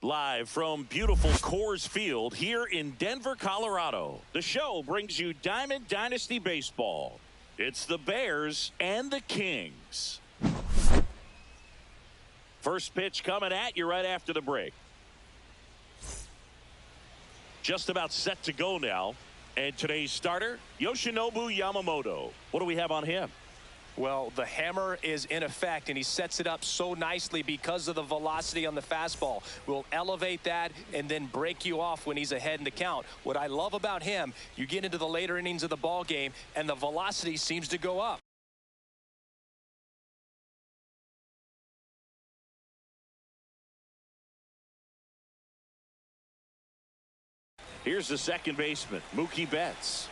Live from beautiful Coors Field here in Denver, Colorado, the show brings you Diamond Dynasty Baseball. It's the Bears and the Kings. First pitch coming at you right after the break. Just about set to go now. And today's starter, Yoshinobu Yamamoto. What do we have on him? Well, the hammer is in effect, and he sets it up so nicely because of the velocity on the fastball. Will elevate that and then break you off when he's ahead in the count. What I love about him, you get into the later innings of the ball game, and the velocity seems to go up. Here's the second baseman, Mookie Betts.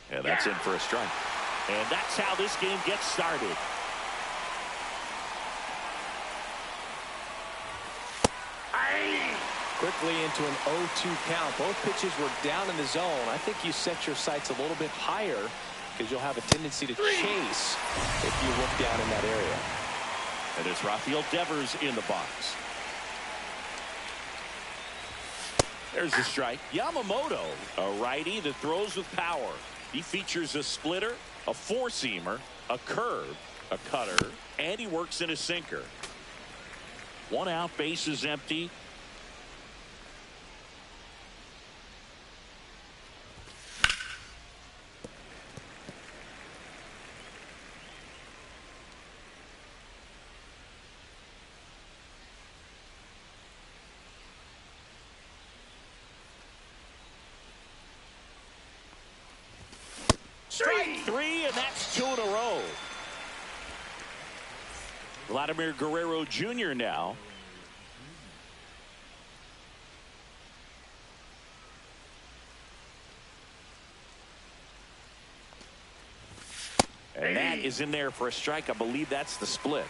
And that's in for a strike. And that's how this game gets started. Quickly into an 0-2 count. Both pitches were down in the zone. I think you set your sights a little bit higher because you'll have a tendency to chase if you look down in that area. And it's Rafael Devers in the box. There's the strike. Yamamoto, a righty that throws with power. He features a splitter, a four-seamer, a curve, a cutter, and he works in a sinker. One out, base is empty. Strike three, and that's two in a row. Vladimir Guerrero Jr. now. And that is in there for a strike. I believe that's the split.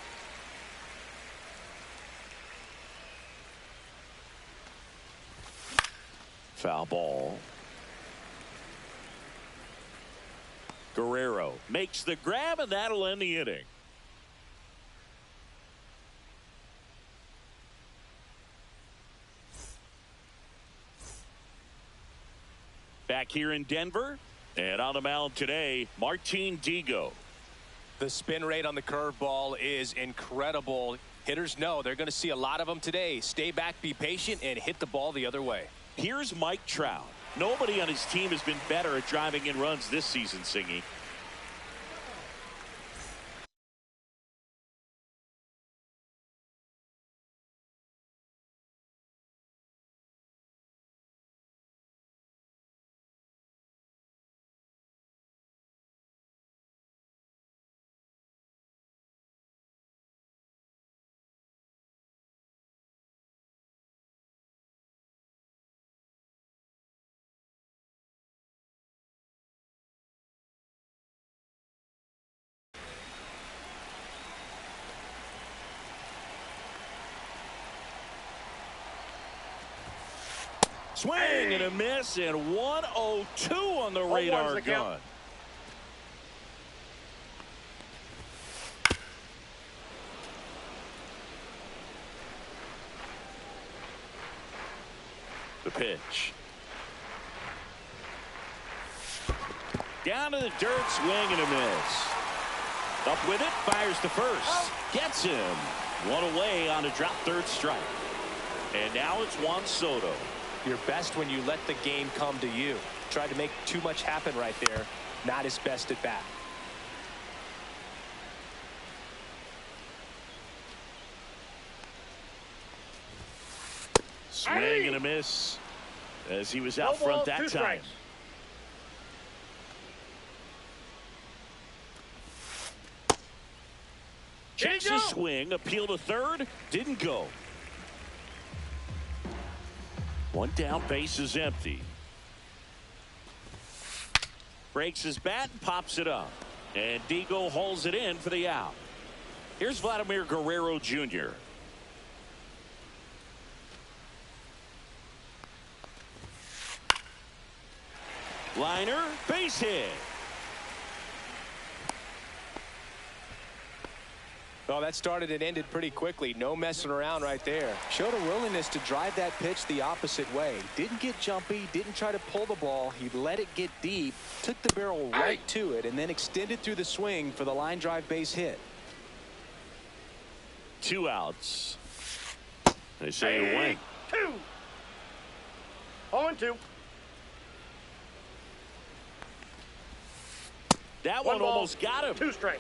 Foul ball. Guerrero makes the grab, and that'll end the inning. Back here in Denver, and on the mound today, Martin Digo. The spin rate on the curveball is incredible. Hitters know they're going to see a lot of them today. Stay back, be patient, and hit the ball the other way. Here's Mike Trout. Nobody on his team has been better at driving in runs this season, Singy. Swing and a miss, and 102 on the radar gun. The pitch. Down to the dirt, swing and a miss. Up with it, fires to first. Gets him. One away on a drop third strike. And now it's Juan Soto. You're best when you let the game come to you. Tried to make too much happen right there. Not his best at bat. Swing and a miss as he was out front that time. Checks his swing, appeal to third, didn't go. One down, base is empty. Breaks his bat and pops it up. And Digo hauls it in for the out. Here's Vladimir Guerrero Jr. Liner, base hit. Well, that started and ended pretty quickly. No messing around right there. Showed a willingness to drive that pitch the opposite way. Didn't get jumpy, didn't try to pull the ball. He let it get deep, took the barrel right to it, and then extended through the swing for the line drive base hit. 2 outs. They say away. 2. 0-2. That one almost got him. 2 strikes.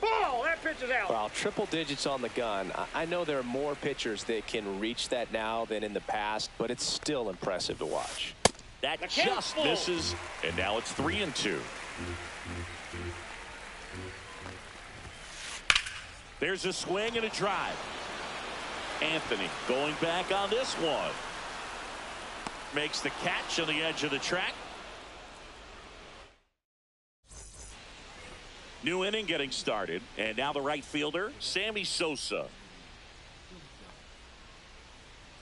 Ball. That pitch is out. Well, triple digits on the gun. I know there are more pitchers that can reach that now than in the past, but it's still impressive to watch. That just misses, and now it's 3-2. There's a swing and a drive. Anthony going back on this one. Makes the catch on the edge of the track. New inning getting started, and now the right fielder, Sammy Sosa.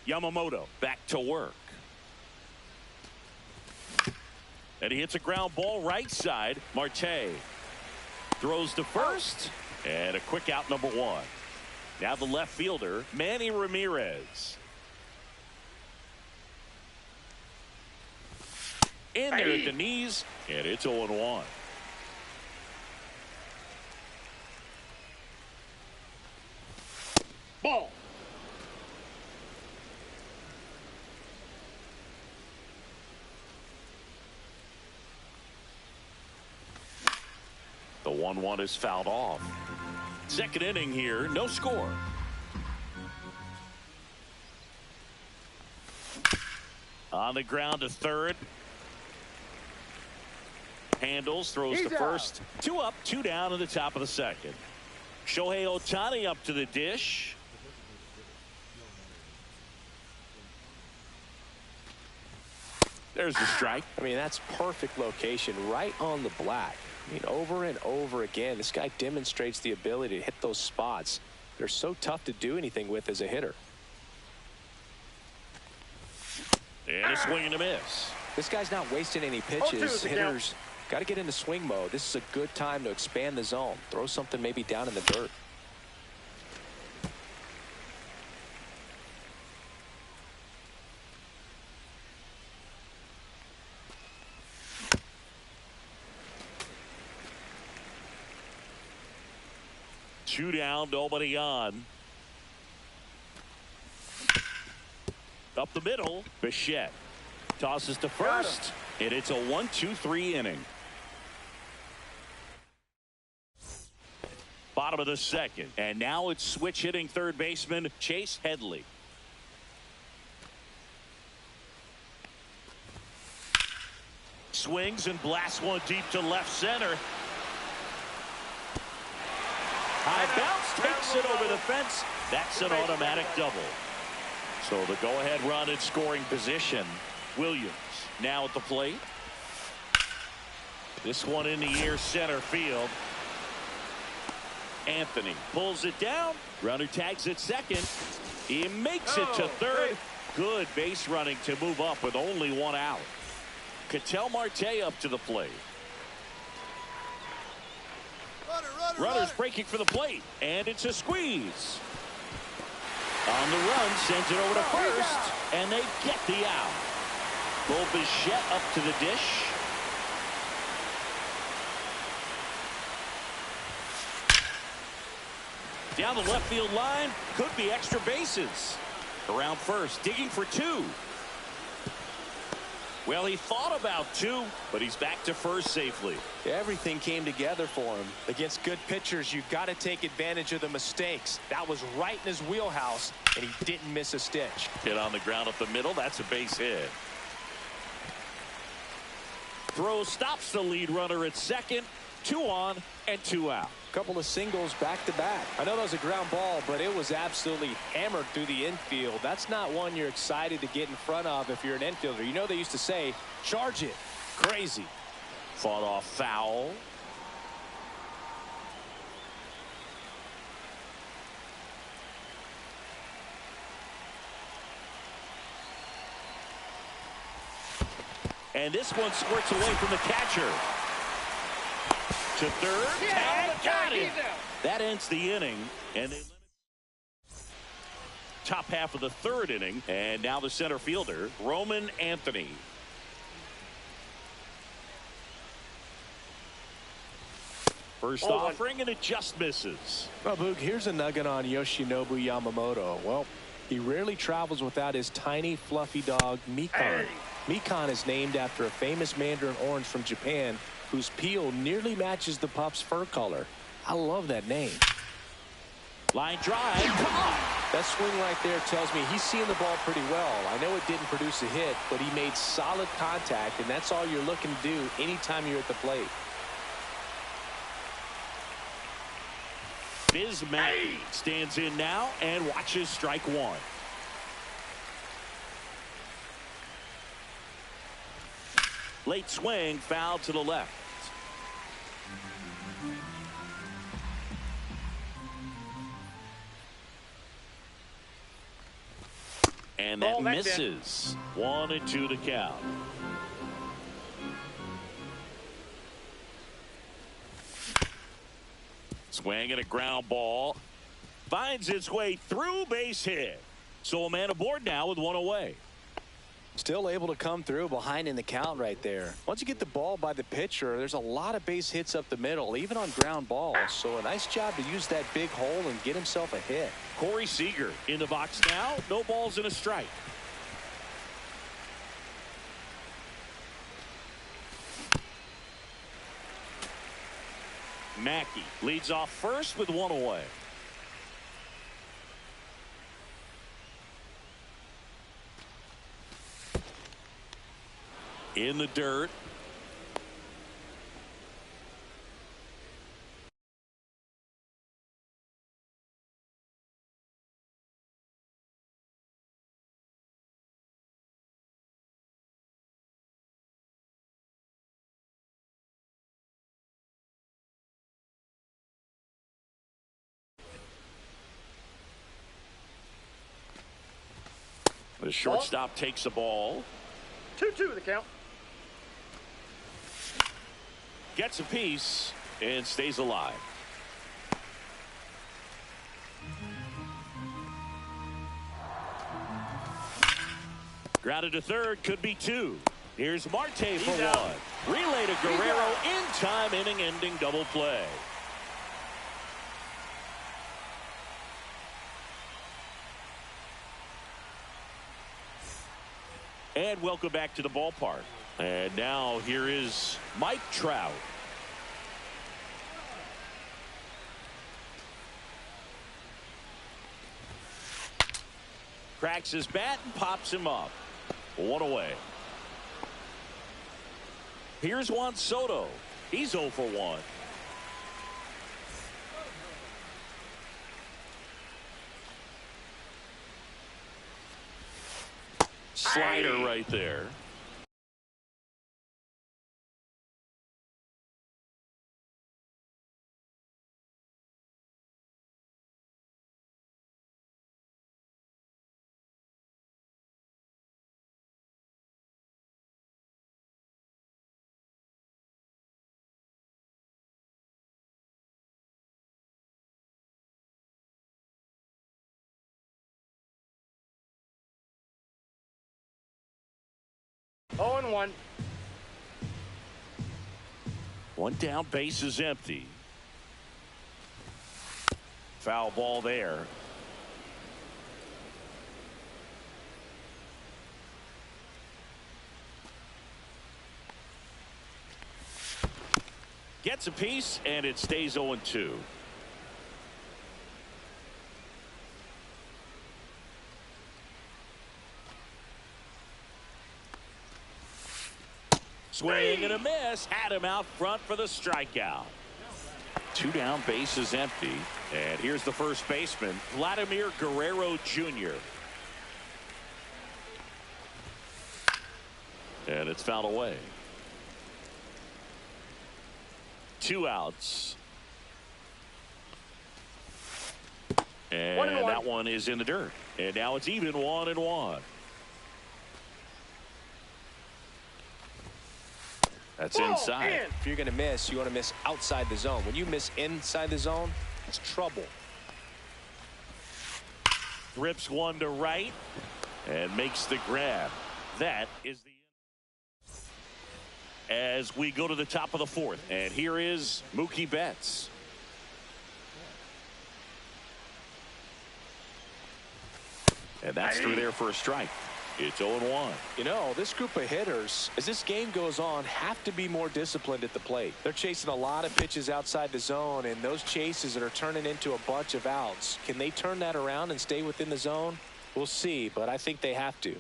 Yamamoto back to work. And he hits a ground ball right side. Marte throws to first, and a quick out, number 1. Now the left fielder, Manny Ramirez. In there at the knees, and it's 0-1. Ball. The 1-1 is fouled off. Second inning here, no score. On the ground to third. Handles, throws to first. 2 up, 2 down in the top of the second. Shohei Ohtani up to the dish. There's the strike. I mean, that's perfect location, right on the black. I mean, over and over again, this guy demonstrates the ability to hit those spots. They're so tough to do anything with as a hitter. And a swing and a miss. This guy's not wasting any pitches. Hitters got to get into swing mode. This is a good time to expand the zone. Throw something maybe down in the dirt. Two down, nobody on. Up the middle, Bichette tosses to first, and it's a 1-2-3 inning. Bottom of the second, and now it's switch hitting third baseman Chase Headley. Swings and blasts one deep to left center. High bounce, takes it over the fence. That's an automatic double. So the go-ahead run in scoring position. Williams now at the plate. This one in the air, center field. Anthony pulls it down. Runner tags at second. He makes it to third. Good base running to move up with only 1 out. Ketel Marte up to the plate. Runners breaking for the plate, and it's a squeeze. On the run, sends it over to first, and they get the out. Bo Bichette up to the dish. Down the left field line. Could be extra bases. Around first, digging for two. Well, he thought about two, but he's back to first safely. Everything came together for him. Against good pitchers, you've got to take advantage of the mistakes. That was right in his wheelhouse, and he didn't miss a stitch. Hit on the ground up the middle. That's a base hit. Throw stops the lead runner at second. 2 on and 2 out. Couple of singles back-to-back. I know that was a ground ball, but it was absolutely hammered through the infield. That's not one you're excited to get in front of if you're an infielder. You know they used to say, charge it. Crazy. Fought off foul. And this one squirts away from the catcher. To third, and got him. That ends the inning, and they top half of the third inning, and now the center fielder, Roman Anthony. First offering, and it just misses. Well, Boog, here's a nugget on Yoshinobu Yamamoto. Well, he rarely travels without his tiny, fluffy dog, Mikan. Mikan is named after a famous mandarin orange from Japan whose peel nearly matches the pup's fur color. I love that name. Line drive. Come on. That swing right there tells me he's seeing the ball pretty well. I know it didn't produce a hit, but he made solid contact, and that's all you're looking to do anytime you're at the plate. Bismack stands in now and watches strike one. Late swing, foul to the left. And that misses. 1-2 to count. Swing and a ground ball. Finds its way through, base hit. So a man aboard now with one away. Still able to come through behind in the count right there. Once you get the ball by the pitcher, there's a lot of base hits up the middle, even on ground balls. So a nice job to use that big hole and get himself a hit. Corey Seager in the box now. No balls and a strike. Mackey leads off first with one away. In the dirt. The shortstop takes the ball. 2-2 the count. Gets a piece and stays alive. Grounded to third, could be two. Here's Marte for one. Relay to Guerrero in time, inning-ending double play. And welcome back to the ballpark. And now here is Mike Trout. Cracks his bat and pops him up. One away. Here's Juan Soto. He's 0 for 1. Slider right there. Oh, and 1. One down, base is empty. Foul ball there. Gets a piece, and it stays 0-2. Swing and a miss. Had him out front for the strikeout. 2 down, bases empty. And here's the first baseman, Vladimir Guerrero Jr. And it's fouled away. 2 outs. And 1-1. that one is in the dirt. And now it's even 1-1. That's inside. In. If you're going to miss, you want to miss outside the zone. When you miss inside the zone, it's trouble. Rips one to right and makes the grab. That is the as we go to the top of the 4th. And here is Mookie Betts. And that's through there for a strike. It's 0-1. You know, this group of hitters, as this game goes on, have to be more disciplined at the plate. They're chasing a lot of pitches outside the zone, and those chases that are turning into a bunch of outs. Can they turn that around and stay within the zone? We'll see, but I think they have to.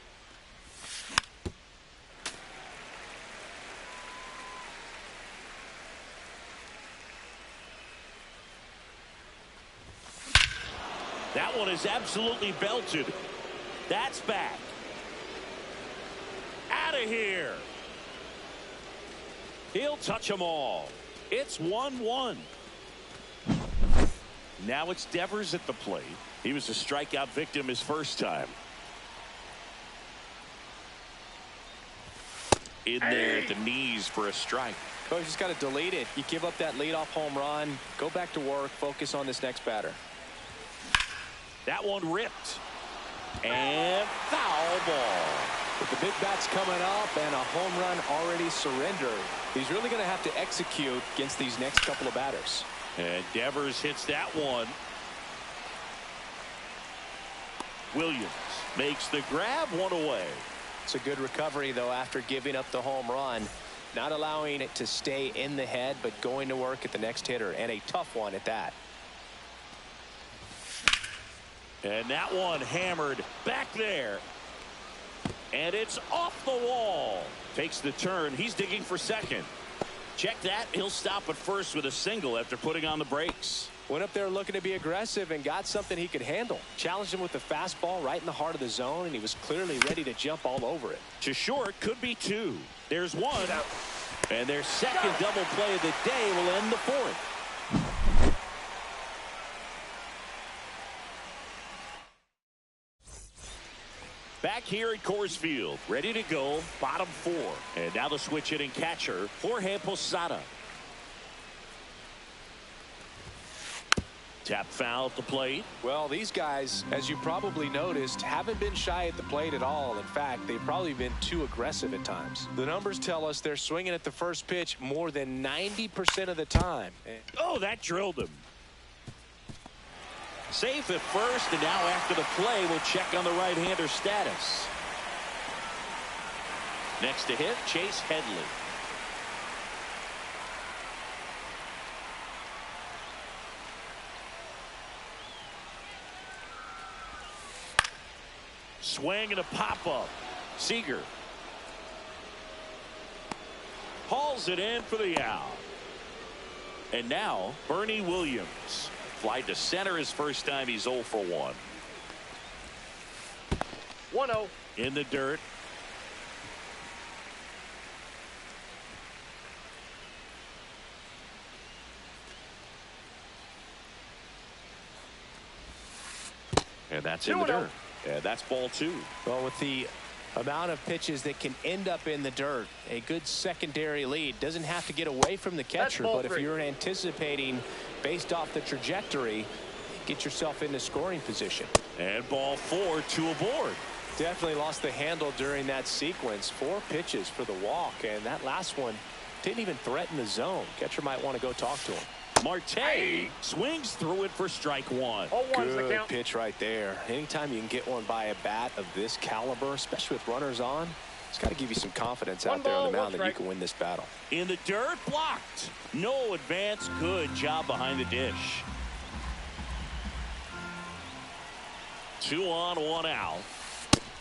That one is absolutely belted. That's back. Out of here. He'll touch them all. It's 1-1. Now it's Devers at the plate. He was a strikeout victim his first time. In there at the knees for a strike. Coach just got to delete it. You give up that leadoff home run. Go back to work. Focus on this next batter. That one ripped. And foul ball. With the big bats coming up and a home run already surrendered, he's really going to have to execute against these next couple of batters. And Devers hits that one. Williams makes the grab, one away. It's a good recovery, though, after giving up the home run. Not allowing it to stay in the head, but going to work at the next hitter, and a tough one at that. And that one hammered back there. And it's off the wall. Takes the turn. He's digging for second. Check that. He'll stop at first with a single after putting on the brakes. Went up there looking to be aggressive and got something he could handle. Challenged him with the fastball right in the heart of the zone, and he was clearly ready to jump all over it. To short, could be 2. There's 1. And their second double play of the day will end the 4th. Back here at Coors Field, ready to go, bottom 4. And now the switch hitting catcher, Jorge Posada. Tap foul at the plate. Well, these guys, as you probably noticed, haven't been shy at the plate at all. In fact, they've probably been too aggressive at times. The numbers tell us they're swinging at the first pitch more than 90% of the time. Oh, that drilled him. Safe at first, and now after the play, we'll check on the right-hander status. Next to hit, Chase Headley. Swing and a pop-up. Seager hauls it in for the out. And now, Bernie Williams. Fly to center his first time. He's 0 for 1. 1-0. In the dirt. And that's in the dirt. Yeah, that's ball 2. Well, with the amount of pitches that can end up in the dirt, a good secondary lead. Doesn't have to get away from the catcher, but if you're anticipating based off the trajectory, get yourself into scoring position. And ball 4, 2 aboard. Definitely lost the handle during that sequence. 4 pitches for the walk, and that last one didn't even threaten the zone. Catcher might want to go talk to him. Marte swings through it for strike one. 0-1's the Good count. pitch right there. Anytime you can get one by a bat of this caliber, especially with runners on, it's got to give you some confidence out there on the mound that you can win this battle. In the dirt, blocked. No advance. Good job behind the dish. 2 on, 1 out.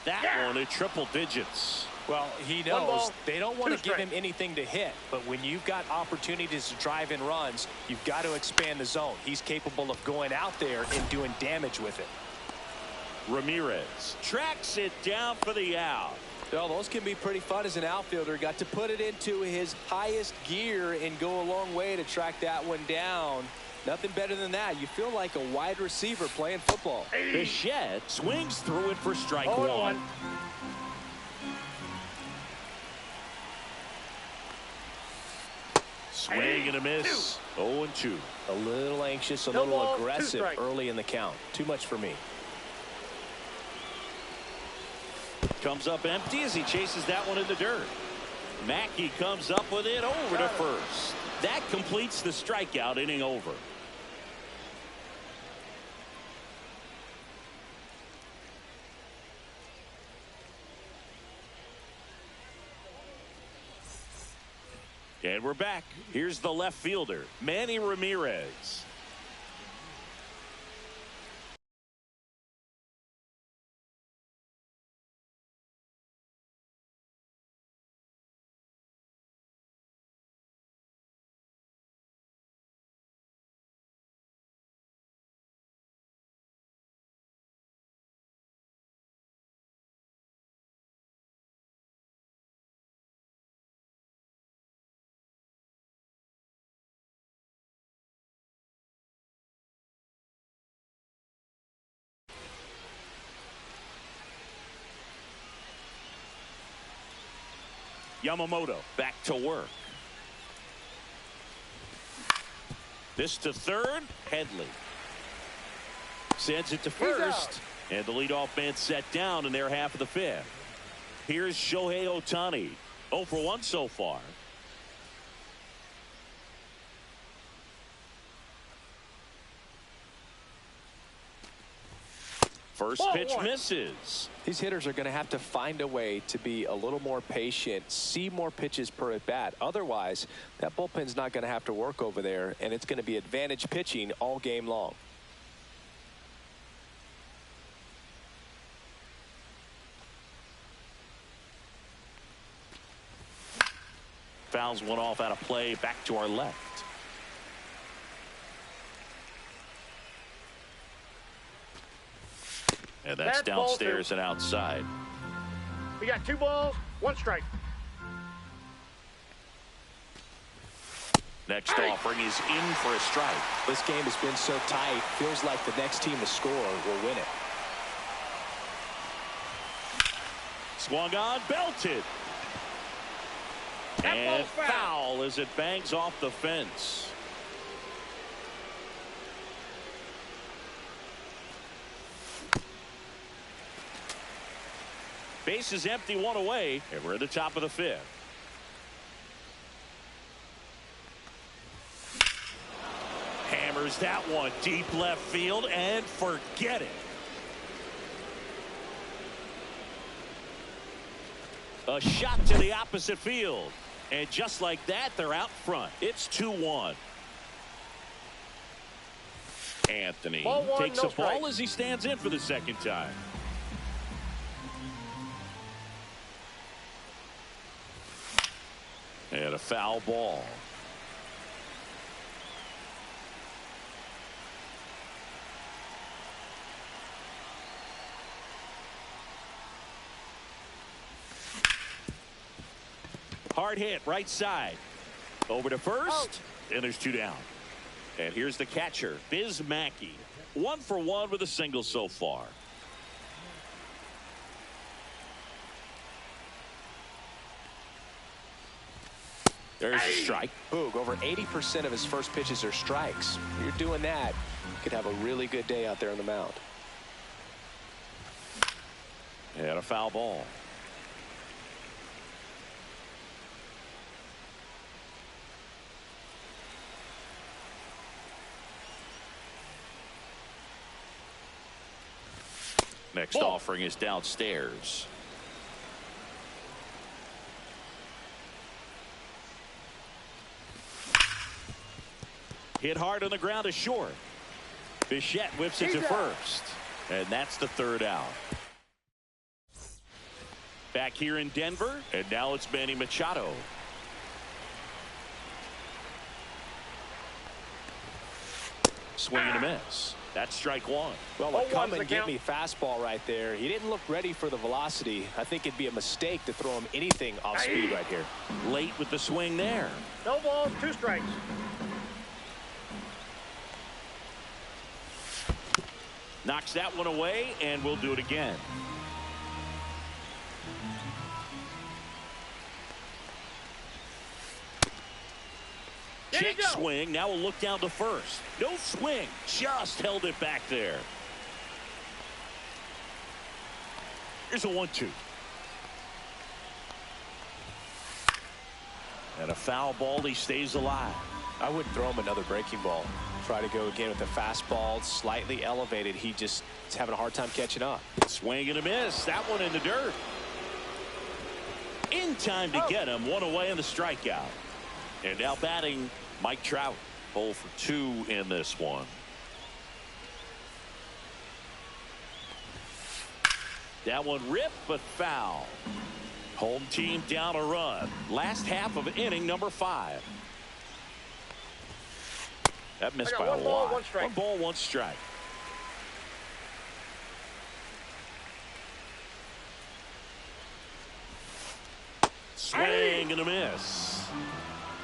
That one at triple digits. Well, he knows they don't want to give him anything to hit, but when you've got opportunities to drive in runs, you've got to expand the zone. He's capable of going out there and doing damage with it. Ramirez tracks it down for the out. Well, those can be pretty fun as an outfielder. Got to put it into his highest gear and go a long way to track that one down. Nothing better than that. You feel like a wide receiver playing football. Bichette swings through it for strike 1. Swing and a miss. 0-2. A little anxious, a little aggressive early in the count. Too much for me. Comes up empty as he chases that one in the dirt. Mackey comes up with it over to first. That completes the strikeout inning over. And we're back. Here's the left fielder, Manny Ramirez. Yamamoto back to work. This to third. Headley sends it to first, and the leadoff man set down in their half of the fifth. Here's Shohei Ohtani, 0 for 1 so far. First pitch misses. These hitters are going to have to find a way to be a little more patient, see more pitches per at bat. Otherwise, that bullpen's not going to have to work over there, and it's going to be advantage pitching all game long. Fouls one off out of play, back to our left. And that's downstairs and outside. We got 2 balls, 1 strike. Next offering is in for a strike. This game has been so tight, feels like the next team to score will win it. Swung on, belted. And foul as it bangs off the fence. Base is empty, 1 away, and we're at the top of the fifth. Hammers that one deep left field and forget it. A shot to the opposite field. And just like that, they're out front. It's 2-1. Anthony takes a ball as he stands in for the second time. And a foul ball. Hard hit right side. Over to first. And there's 2 down. And here's the catcher, Biz Mackey. 1 for 1 with a single so far. There's a strike. Boog, over 80% of his first pitches are strikes. You're doing that, you could have a really good day out there on the mound. And a foul ball. Next offering is downstairs. Hit hard on the ground to short. Bichette whips it to first. And that's the third out. Back here in Denver, and now it's Manny Machado. Swing and a miss. That's strike one. Well, a come and get me fastball right there. He didn't look ready for the velocity. I think it'd be a mistake to throw him anything off speed right here. Late with the swing there. No balls, 2 strikes. Knocks that one away, and we'll do it again. Check swing. Now we'll look down to first. No swing. Just held it back there. Here's a 1-2. And a foul ball. He stays alive. I wouldn't throw him another breaking ball. Try to go again with the fastball, slightly elevated. He just is having a hard time catching up. Swing and a miss. That one in the dirt. In time to get him. One away in the strikeout. And now batting Mike Trout. 0 for 2 in this one. That one ripped but foul. Home team down a run. Last half of inning number 5. That missed by a lot. 1 ball, 1 strike. Swing and a miss.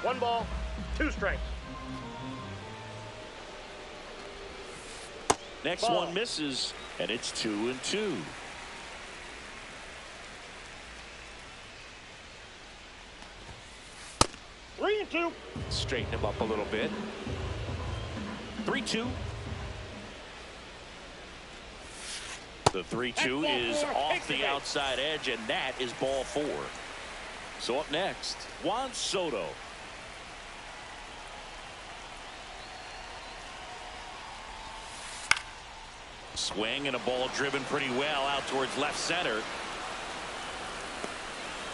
1 ball, 2 strikes. Next one misses, and it's 2-2. Three and 2. Straighten him up a little bit. 3-2. The 3-2 is off the outside edge, and that is ball 4. So up next, Juan Soto. Swing and a ball driven pretty well out towards left center.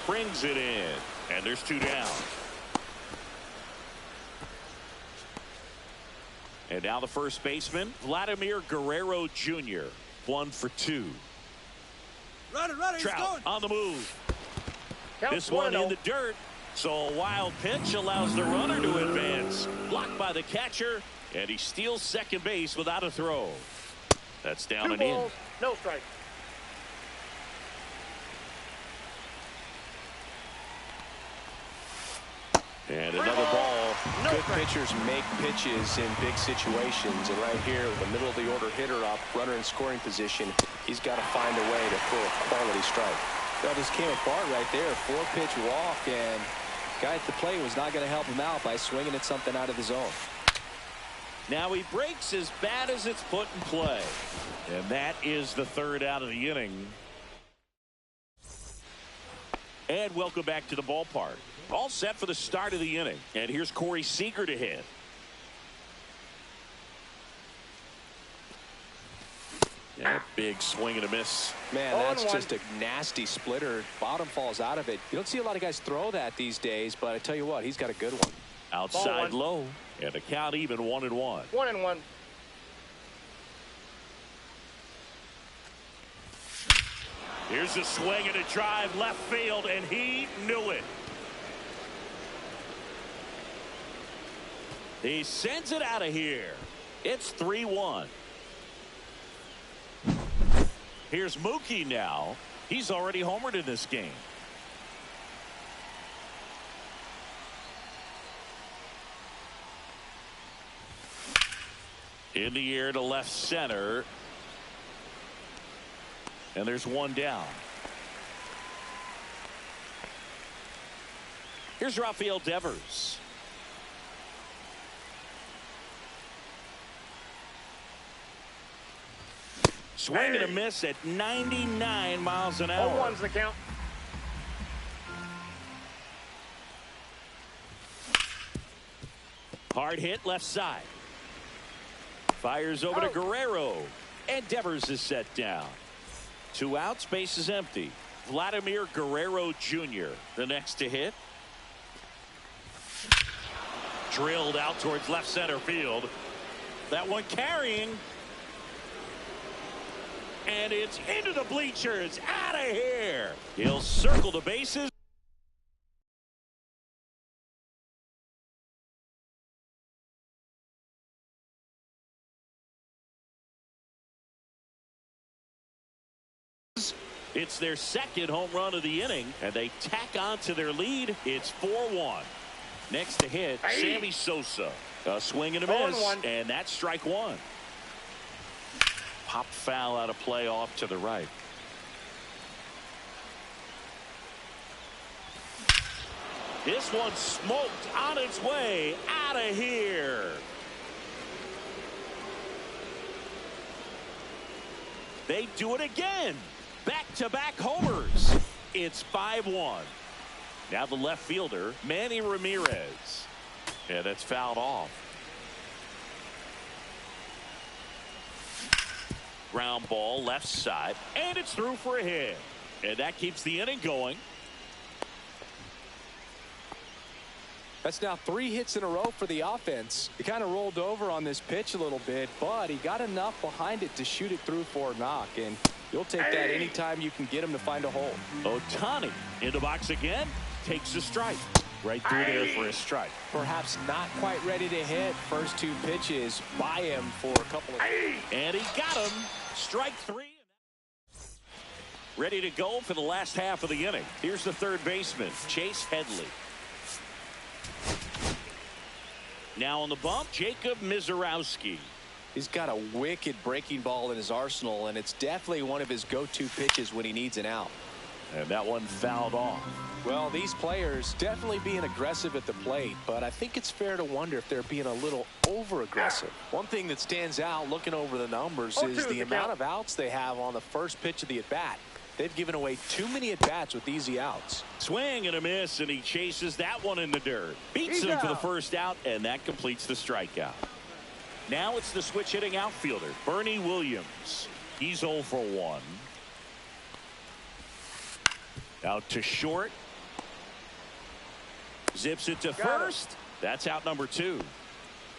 Brings it in, and there's 2 down. And now the first baseman, Vladimir Guerrero Jr. 1 for 2. Trout on the move. This one in the dirt. So a wild pitch allows the runner to advance. Blocked by the catcher, and he steals second base without a throw. That's down 2 and balls, in. no strike. And another ball. Good pitchers make pitches in big situations, and right here, the middle of the order hitter up, runner in scoring position, he's got to find a way to throw a quality strike. Well, this came apart right there. 4-pitch walk, and guy at the plate was not going to help him out by swinging at something out of the zone. Now he breaks as bad as it's put in play, and that is the 3rd out of the inning. And welcome back to the ballpark. All set for the start of the inning. And here's Corey Seager to hit. Yeah, big swing and a miss. Man, that's just a nasty splitter. Bottom falls out of it. You don't see a lot of guys throw that these days, but I tell you what, he's got a good one. Outside low, and the count even 1-1. 1-1. Here's a swing and a drive left field, and he knew it. He sends it out of here. It's 3-1. Here's Mookie now. He's already homered in this game. In the air to left center. And there's 1 down. Here's Rafael Devers. Swing and a miss at 99 miles an hour. 0-1's the count. Hard hit left side. Fires over to Guerrero. And Devers is set down. 2 outs, base is empty. Vladimir Guerrero Jr. the next to hit. Drilled out towards left center field. That one carrying. And it's into the bleachers. Out of here. He'll circle the bases. It's their second home run of the inning, and they tack on to their lead. It's 4-1. Next to hit, Sammy Sosa. A swing and a miss, and that's strike one. Pop foul out of play off to the right. This one smoked on its way out of here. They do it again. Back-to-back homers. It's 5-1. Now the left fielder, Manny Ramirez. Yeah, that's fouled off. Ground ball left side, and it's through for a hit. And that keeps the inning going. That's now 3 hits in a row for the offense. He kind of rolled over on this pitch a little bit, but he got enough behind it to shoot it through for a knock. And you'll take that anytime you can get him to find a hole. Ohtani in the box again. Takes a strike. Right through there for a strike. Perhaps not quite ready to hit. First 2 pitches by him for a couple of. And he got him. Strike 3. Ready to go for the last half of the inning. Here's the third baseman, Chase Headley. Now on the bump, Jacob Mizorowski. He's got a wicked breaking ball in his arsenal, and it's definitely one of his go-to pitches when he needs an out. And that one fouled off. Well, these players definitely being aggressive at the plate, but I think it's fair to wonder if they're being a little over-aggressive. One thing that stands out looking over the numbers is the amount of outs they have on the first pitch of the at-bat. They've given away too many at-bats with easy outs. Swing and a miss, and he chases that one in the dirt. Beats him for the first out, and that completes the strikeout. Now it's the switch-hitting outfielder, Bernie Williams. He's 0 for 1. Out to short. Zips it to first. That's out number 2.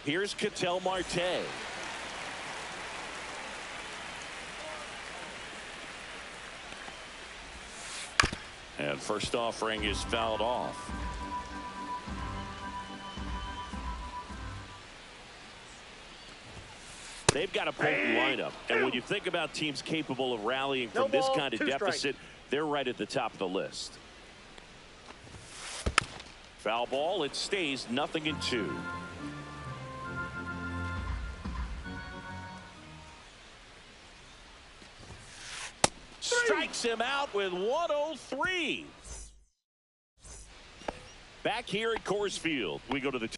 Here's Ketel Marte. And first offering is fouled off. They've got a potent lineup. And when you think about teams capable of rallying from this kind of deficit, they're right at the top of the list. Foul ball. It stays 0-2. Strikes him out with 103. Back here at Coors Field, we go to the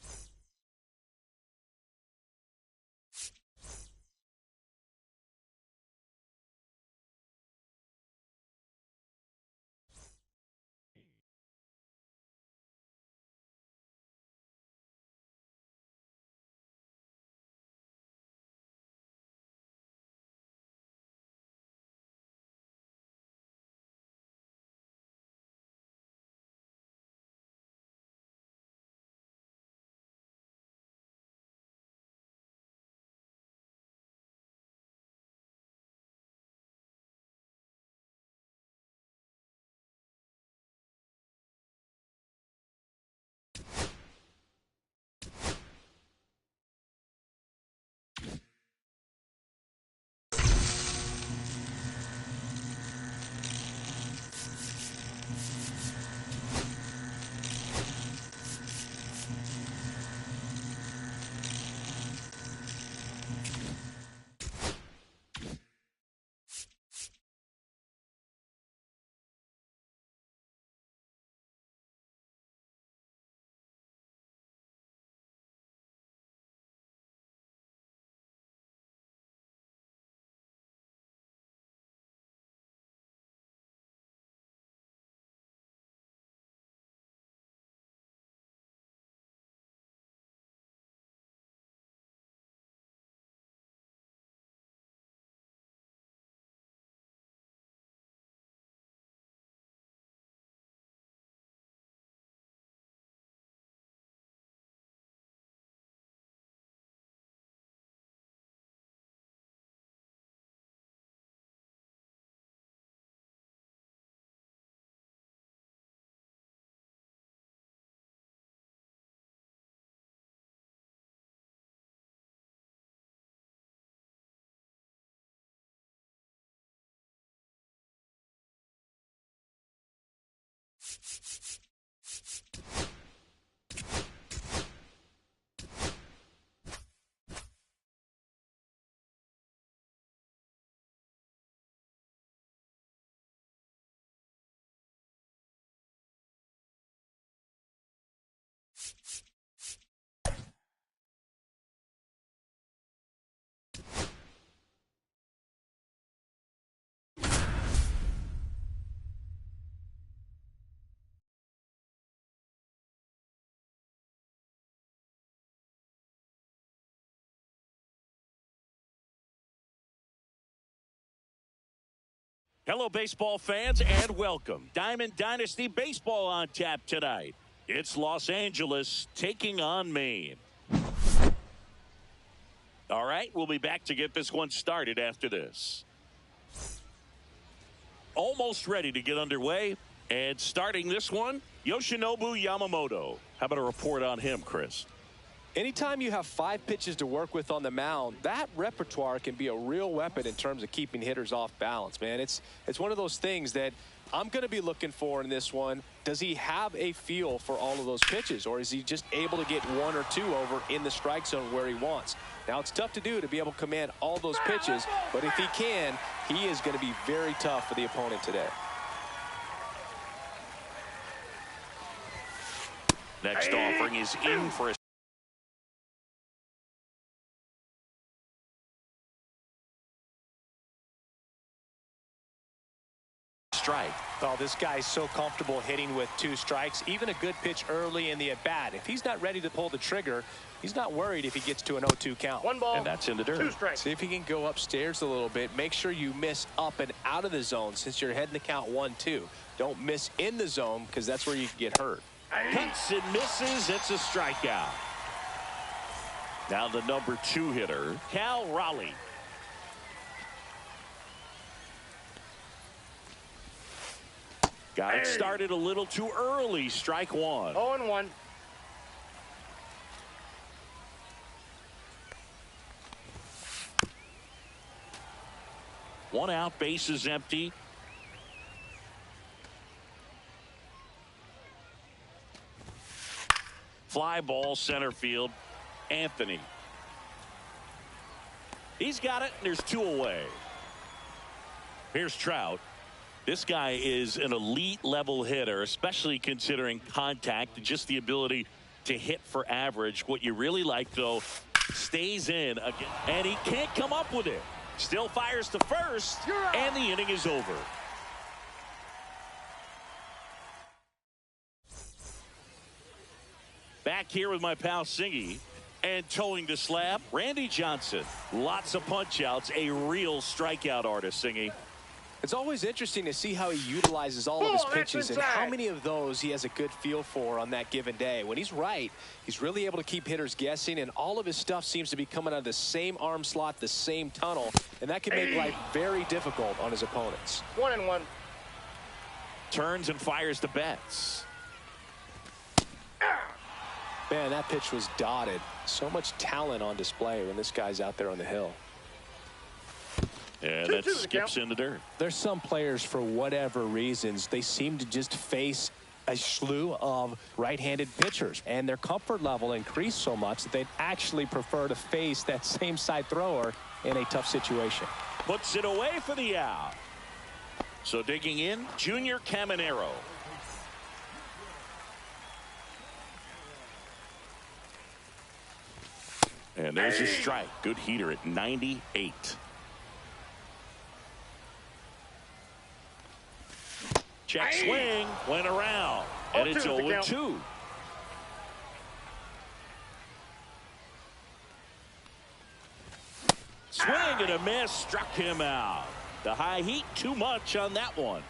Hello, baseball fans, and welcome. Diamond Dynasty Baseball on tap tonight. It's Los Angeles taking on Maine. All right, we'll be back to get this one started after this. Almost ready to get underway. And starting this one, Yoshinobu Yamamoto. How about a report on him, Chris? Anytime you have 5 pitches to work with on the mound, that repertoire can be a real weapon in terms of keeping hitters off balance, man. It's one of those things that I'm going to be looking for in this one. Does he have a feel for all of those pitches, or is he just able to get 1 or 2 over in the strike zone where he wants? Now, it's tough to do to be able to command all those pitches, but if he can, he is going to be very tough for the opponent today. Next offering is in for a strike. Oh, this guy's so comfortable hitting with 2 strikes. Even a good pitch early in the at-bat. If he's not ready to pull the trigger, he's not worried if he gets to an 0-2 count. 1 ball, and that's in the dirt. 2 strikes. See if he can go upstairs a little bit. Make sure you miss up and out of the zone since you're heading to count 1-2. Don't miss in the zone because that's where you can get hurt. Hits and misses. It's a strikeout. Now the number 2 hitter, Cal Raleigh. Got it started a little too early. Strike 1. 0-1. One out, base is empty. Fly ball center field. Anthony. He's got it, and there's 2 away. Here's Trout. This guy is an elite level hitter, especially considering contact and just the ability to hit for average. What you really like, though, stays in again, and he can't come up with it. Still fires to first, and the inning is over. Back here with my pal Singy, and towing the slab, Randy Johnson. Lots of punch outs, a real strikeout artist, Singy. It's always interesting to see how he utilizes all of his pitches and how many of those he has a good feel for on that given day. When he's right, he's really able to keep hitters guessing, and all of his stuff seems to be coming out of the same arm slot, the same tunnel, and that can make life very difficult on his opponents. 1-1. Turns and fires to Betts. Man, that pitch was dotted. So much talent on display when this guy's out there on the hill. And that skips in the dirt. There's some players, for whatever reasons, they seem to just face a slew of right-handed pitchers, and their comfort level increased so much that they'd actually prefer to face that same side thrower in a tough situation. Puts it away for the out. So digging in, Junior Caminero. And there's a strike. Good heater at 98. Check swing, went around, and it's 0-2. Swing and a miss, struck him out. The high heat, too much on that one.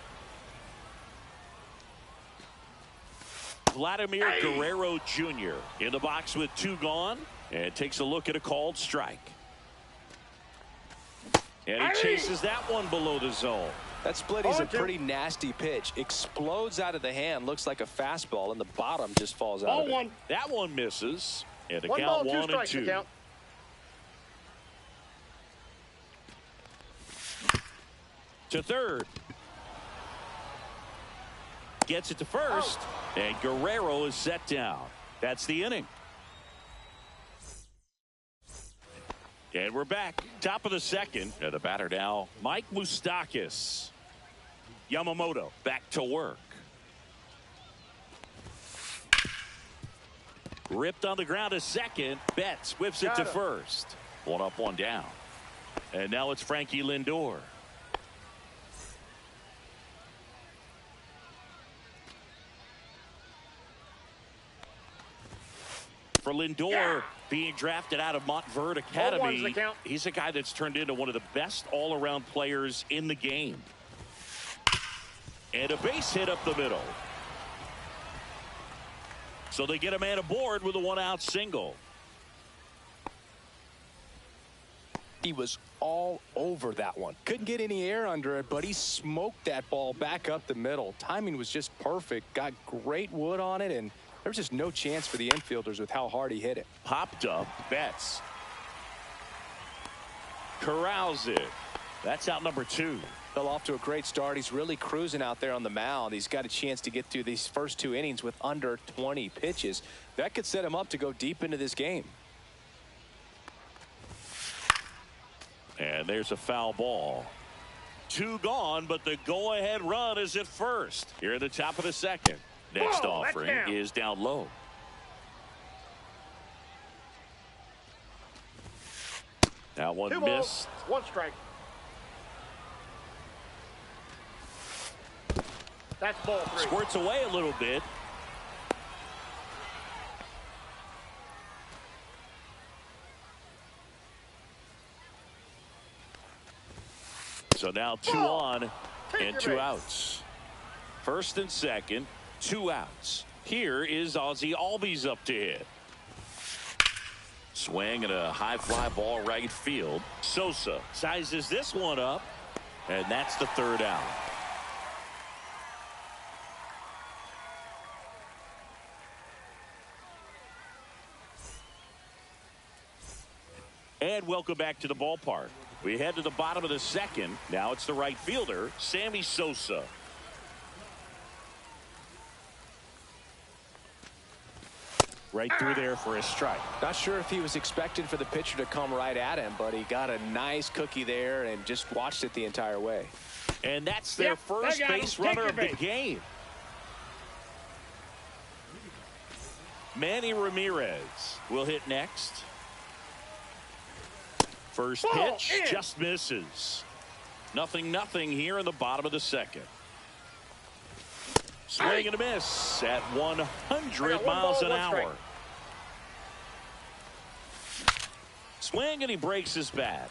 Vladimir Guerrero Jr. in the box with 2 gone, and takes a look at a called strike. And he chases that one below the zone. That split is a pretty nasty pitch. Explodes out of the hand, looks like a fastball, and the bottom just falls out of it. That one misses. And the 1 count ball, 2 strikes. 1-2. Count. To third. gets it to first, and Guerrero is set down. That's the inning. And we're back. Top of the second. And the batter now, Mike Moustakas. Yamamoto back to work. Ripped on the ground to second. Betts whips it to first. One up, one down. And now it's Frankie Lindor. For Lindor, being drafted out of Montverde Academy, he's a guy that's turned into one of the best all-around players in the game. And a base hit up the middle. So they get a man aboard with a one-out single. He was all over that one. Couldn't get any air under it, but he smoked that ball back up the middle. Timing was just perfect. Got great wood on it, and there was just no chance for the infielders with how hard he hit it. Popped up. Betts corrals it. That's out number 2. Fell off to a great start. He's really cruising out there on the mound. He's got a chance to get through these first 2 innings with under 20 pitches. That could set him up to go deep into this game. And there's a foul ball. 2 gone, but the go-ahead run is at first. Here at the top of the second. Next offering is down low. That one missed. 1 strike. That's ball 3. Squirts away a little bit. So now 2 on and 2 outs. First and second, 2 outs. Here is Ozzie Albies up to hit. Swing and a high fly ball right field. Sosa sizes this one up, and that's the 3rd out. And welcome back to the ballpark. We head to the bottom of the second. Now it's the right fielder, Sammy Sosa. Right through there for a strike. Not sure if he was expecting for the pitcher to come right at him, but he got a nice cookie there and just watched it the entire way. And that's their first base runner of the game. Manny Ramirez will hit next. First pitch just misses. 0-0 here in the bottom of the second. Swing and a miss at 100 miles an hour. Swing and he breaks his bat.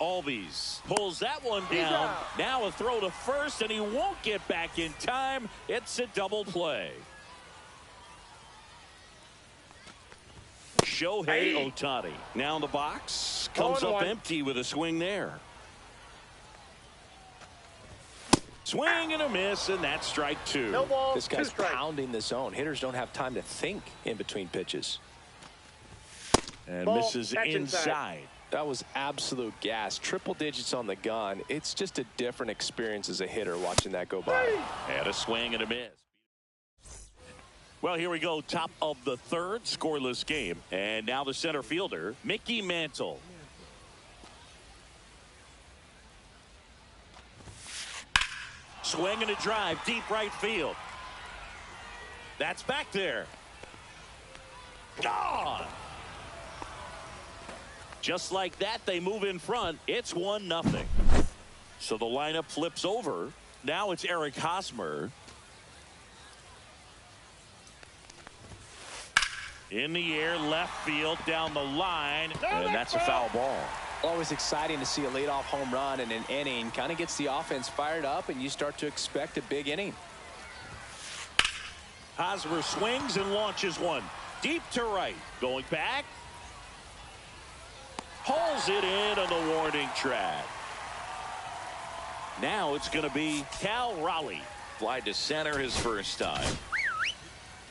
Albies pulls that one down. Now a throw to first, and he won't get back in time. It's a double play. Shohei Ohtani now in the box. Comes up empty with a swing there. Swing and a miss, and that's strike 2. No ball, this guy's pounding the zone. Hitters don't have time to think in between pitches. And misses inside. That was absolute gas. Triple digits on the gun. It's just a different experience as a hitter watching that go by. And a swing and a miss. Well, here we go. Top of the 3rd, scoreless game. And now the center fielder, Mickey Mantle. Swing and a drive, deep right field. That's back there. Gone. Just like that, they move in front. It's 1-0. So the lineup flips over. Now it's Eric Hosmer. In the air, left field, down the line, and that's a foul ball. Always exciting to see a leadoff home run in an inning. Kind of gets the offense fired up, and you start to expect a big inning. Hosmer swings and launches one. Deep to right. Going back. Hauls it in on the warning track. Now it's going to be Cal Raleigh. Fly to center his first time.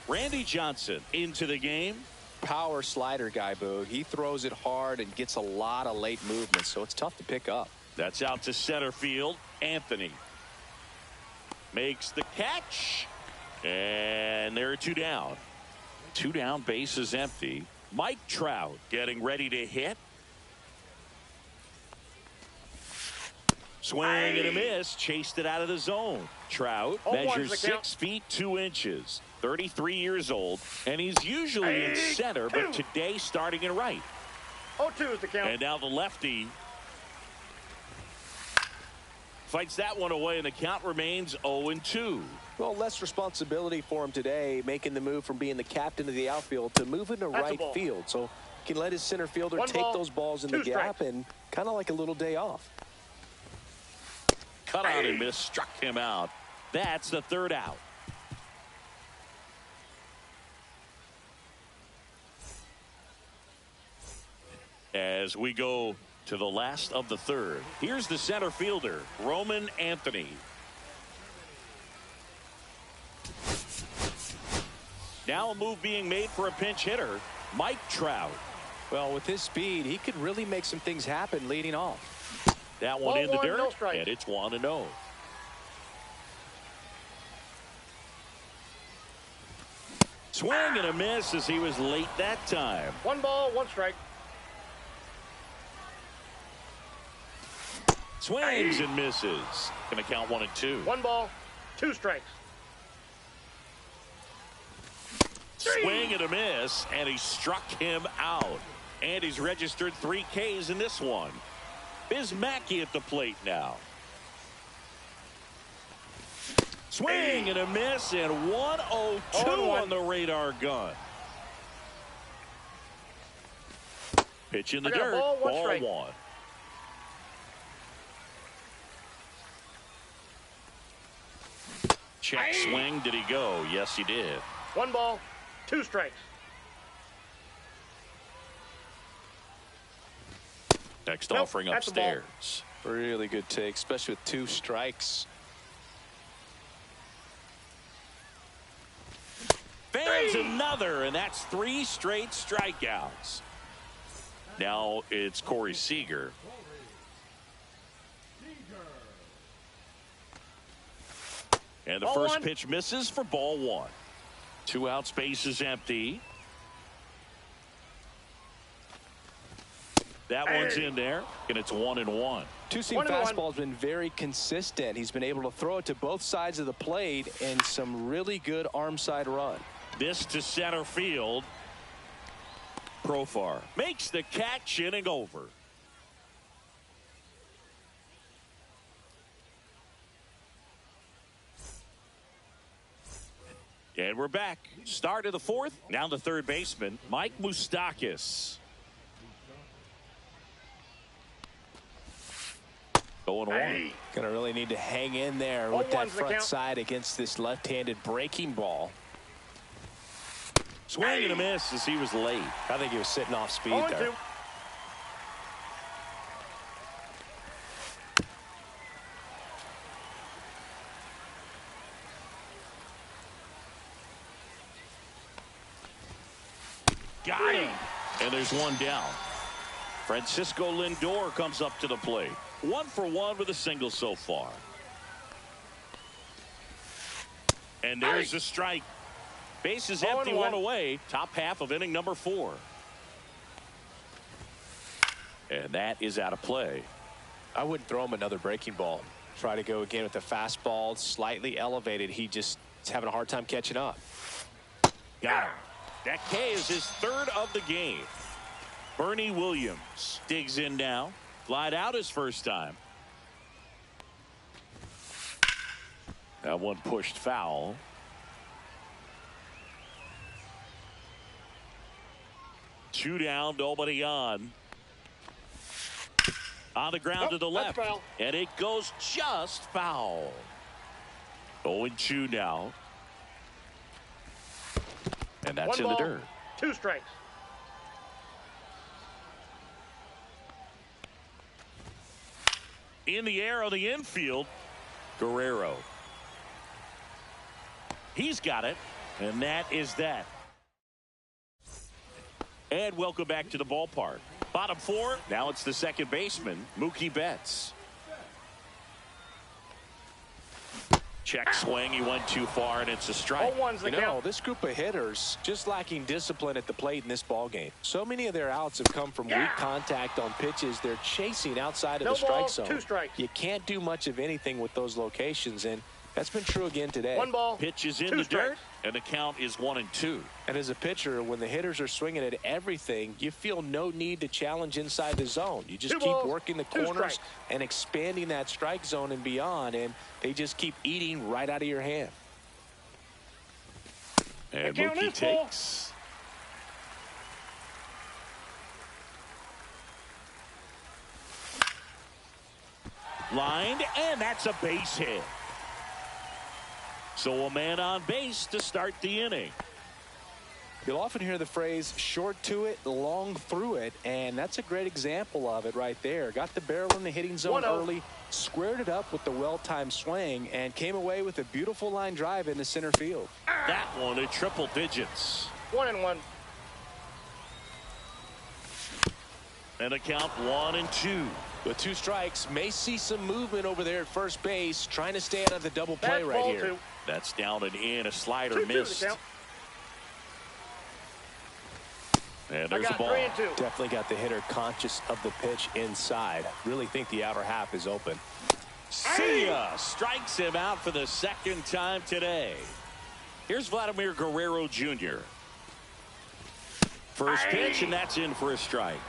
Randy Johnson into the game. Power slider guy, Boog. He throws it hard and gets a lot of late movement, so it's tough to pick up. That's out to center field. Anthony. makes the catch. And there are two down. Two down, bases empty. Mike Trout getting ready to hit. Swing and a miss. Chased it out of the zone. Trout measures 6 feet 2 inches. 33 years old. And he's usually in center, but today starting in right. 0-2 is the count. And now the lefty fights that one away, and the count remains 0-2. Well, less responsibility for him today, making the move from being the captain of the outfield to moving to right field. So he can let his center fielder take those balls in the gap and kind of like a little day off. Cut out and miss, struck him out. That's the third out. As we go to the last of the third, here's the center fielder, Roman Anthony. Now a move being made for a pinch hitter, Mike Trout. Well, with his speed, he could really make some things happen leading off. That one in the dirt, and it's 1-0. Swing and a miss as he was late that time. 1 ball, 1 strike. Swings and misses. Going to count 1-2. 1 ball, 2 strikes. Swing and a miss, and he struck him out. And he's registered 3 Ks in this one. Bismacky at the plate now. Swing and a miss, and 102 on the radar gun. Pitch in the dirt, ball 1. Check swing, did he go? Yes, he did. 1 ball, 2 strikes. Next offering upstairs. Really good take, especially with 2 strikes. Fans another, and that's 3 straight strikeouts. Now it's Corey Seager. And the first pitch misses for ball 1. 2 outs, base is empty. That one's in there, and it's 1-1. Two-seam fastball has been very consistent. He's been able to throw it to both sides of the plate and some really good arm side run. This to center field. Profar makes the catch, inning over. And we're back. Start of the 4th. Now the third baseman, Mike Moustakas. Going on. Gonna really need to hang in there with that front side against this left-handed breaking ball. Swing and a miss as he was late. I think he was sitting off speed there. Got him. And there's 1 down. Francisco Lindor comes up to the plate. 1 for 1 with a single so far. And there's a strike. Base is empty, 1 away. Top half of inning number 4. And that is out of play. I wouldn't throw him another breaking ball. Try to go again with the fastball, slightly elevated. He just is having a hard time catching up. Got him. That K is his 3rd of the game. Bernie Williams digs in now. Flied out his first time. That one pushed foul. Two down, nobody on. On the ground to the left. And it goes just foul. 0-2 now. And that's in the dirt. 2 strikes. In the air on the infield, Guerrero. He's got it, and that is that. And welcome back to the ballpark. Bottom 4, now it's the second baseman, Mookie Betts. Check swing. He went too far, and it's a strike. 0-1's the count. This group of hitters just lacking discipline at the plate in this ball game. So many of their outs have come from weak contact on pitches they're chasing outside of the strike zone. 2 strikes. You can't do much of anything with those locations, and that's been true again today. 1 ball. Pitch is in 2 the strikes. dirt, and the count is 1-2. And as a pitcher, when the hitters are swinging at everything, you feel no need to challenge inside the zone. You just 2 keep balls, working the 2 corners strikes. and expanding that strike zone and beyond, and they just keep eating right out of your hand. And The count Mookie is full. takes. Lined, and that's a base hit. So a man on base to start the inning. You'll often hear the phrase short to it, long through it, and that's a great example of it right there. Got the barrel in the hitting zone 1-0. early, squared it up with the well-timed swing, and came away with a beautiful line drive into center field. That one at triple digits. 1-1. And a count 1-2. With 2 strikes, may see some movement over there at first base, trying to stay out of the double play That's right ball here. 2. That's down and in. A slider 2-2 missed. the count. And I there's the got ball. 3-2. Definitely got the hitter conscious of the pitch inside. Really think the outer half is open. See ya. Strikes him out for the second time today. Here's Vladimir Guerrero Jr. First pitch, and that's in for a strike.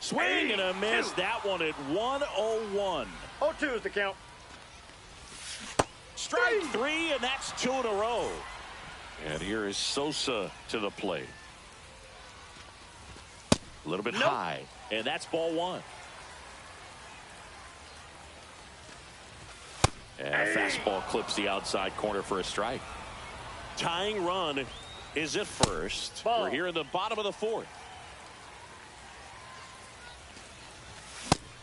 Swing and a miss. That one at 1-0-1. 0-2 is the count. Strike 3, and that's 2 in a row. And here is Sosa to the plate. A little bit high, and that's ball 1. And a fastball clips the outside corner for a strike. Tying run is at first. Ball. We're here in the bottom of the 4th.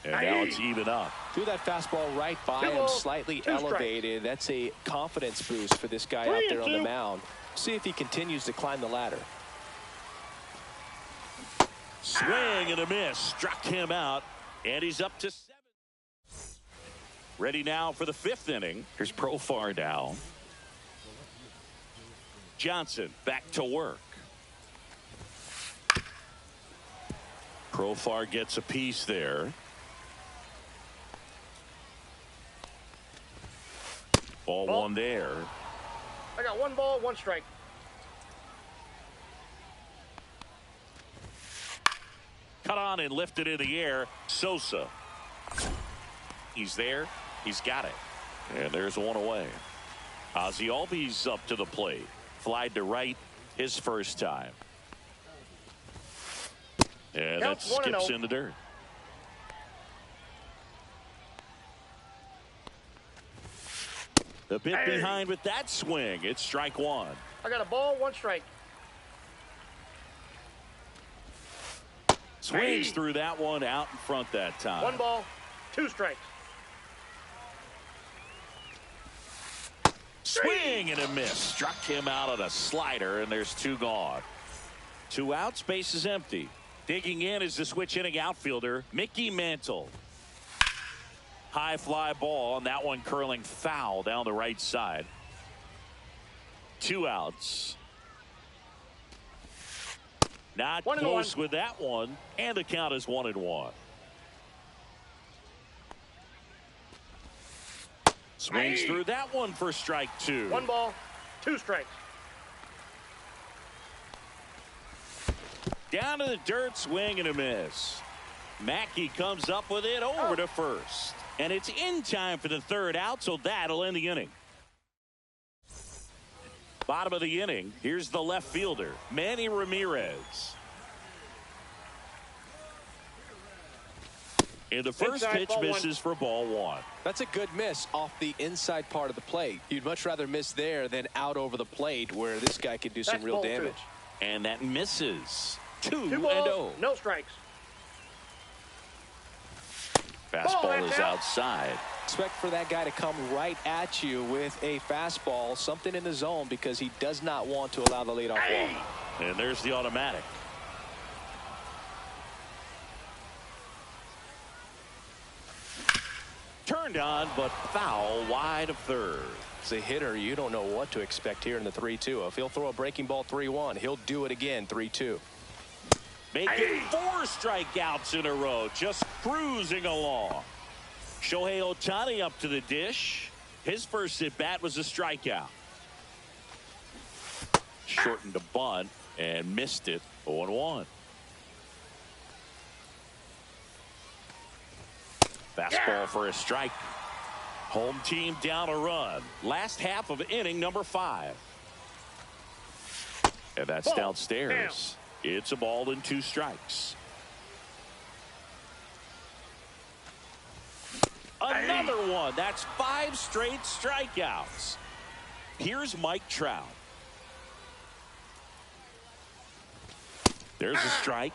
And now it's even up. Threw that fastball right by 2 him, balls, slightly 2 strikes. elevated. That's a confidence boost for this guy out there on the 3-2. mound. See if he continues to climb the ladder. Swing and a miss. Struck him out, and he's up to 7. Ready now for the 5th inning. Here's Profar now. Johnson back to work. Profar gets a piece there. Ball 1 there. I got 1 ball, 1 strike. Cut on and lifted in the air. Sosa. He's there. He's got it. And there's 1 away. Ozzie Albies up to the plate. Flied to right his first time. And that Counts 1-0. skips in the dirt. The bit behind with that swing. It's strike 1. I got a ball, 1 strike. Swings through that one out in front that time. 1 ball, 2 strikes. Swing and a miss. Struck him out on a slider, and there's 2 gone. 2 outs, base is empty. Digging in is the switch inning outfielder, Mickey Mantle. High fly ball, and that one curling foul down the right side. 2 outs. Not 1-1. close with that one, and the count is 1-1. Swings through that one for strike 2. 1 ball, 2 strikes. Down to the dirt, swing and a miss. Mackey comes up with it over to first. And it's in time for the 3rd out, so that'll end the inning. Bottom of the inning, here's the left fielder, Manny Ramirez. And the first Inside, pitch ball 1. misses for ball 1. That's a good miss off the inside part of the plate. You'd much rather miss there than out over the plate where this guy could do some That's real ball 2. damage. And that misses. 2 2-0. balls, no strikes. Fastball Ball, is that's out. outside. Expect for that guy to come right at you with a fastball, something in the zone, because he does not want to allow the leadoff walk. And there's the automatic. Turned on, but foul wide of third. As a hitter, you don't know what to expect here in the 3-2. If he'll throw a breaking ball 3-1, he'll do it again 3-2. Making 4 strikeouts in a row, just cruising along. Shohei Ohtani up to the dish. His first at bat was a strikeout. Shortened a bunt and missed it. 0-1. Fastball for a strike. Home team down a run. Last half of inning number 5. And that's downstairs. It's a ball and 2 strikes. Another one. That's 5 straight strikeouts. Here's Mike Trout. There's a strike.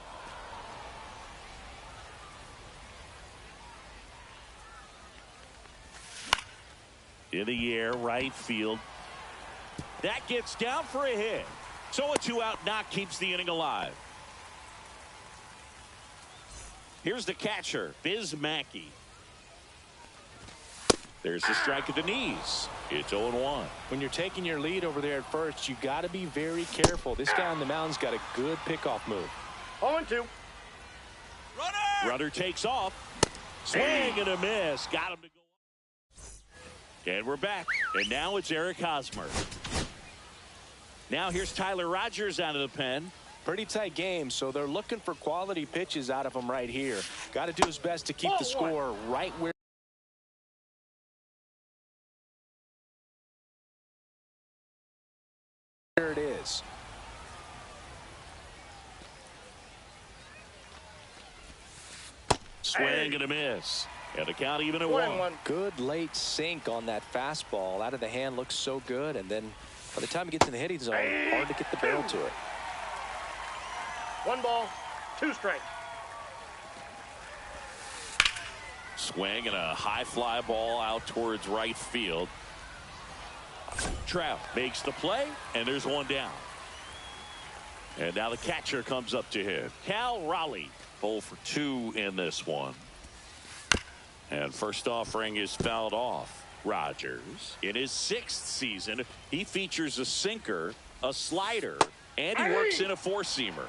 In the air, right field. That gets down for a hit. So a 2-out knock keeps the inning alive. Here's the catcher, Biz Mackey. There's the strike at the knees. It's 0-1. When you're taking your lead over there at first, you got to be very careful. This guy on the mound's got a good pickoff move. 0-2. Runner takes off. Swing and a miss. Got him to go. And we're back. And now it's Eric Hosmer. Now here's Tyler Rogers out of the pen. Pretty tight game, so they're looking for quality pitches out of him right here. Got to do his best to keep the score right where it is. Swing and a miss. And the count even at 1. Good late sink on that fastball. Out of the hand looks so good, and then by the time he gets in the hitting zone, hard to get the barrel to it. 1 ball, 2 strikes. Swing and a high fly ball out towards right field. Trout makes the play, and there's 1 down. And now the catcher comes up to hit. Cal Raleigh, 0 for 2 in this one. And first offering is fouled off. Rogers, in his 6th season, he features a sinker, a slider, and he works in a 4-seamer.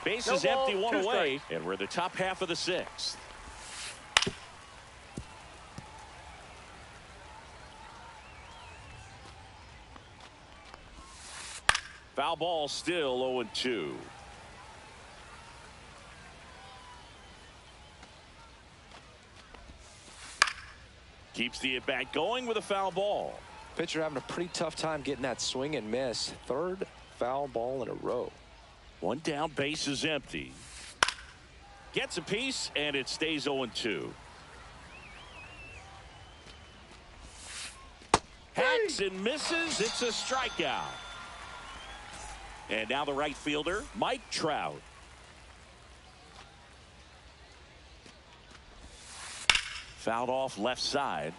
Base is empty, 1 away, and we're the top half of the 6th. Foul ball still 0-2. Keeps the at-bat going with a foul ball. Pitcher having a pretty tough time getting that swing and miss. 3rd foul ball in a row. 1 down, base is empty. Gets a piece, and it stays 0-2. Hacks and misses. It's a strikeout. And now the right fielder, Mike Trout. Fouled off left side.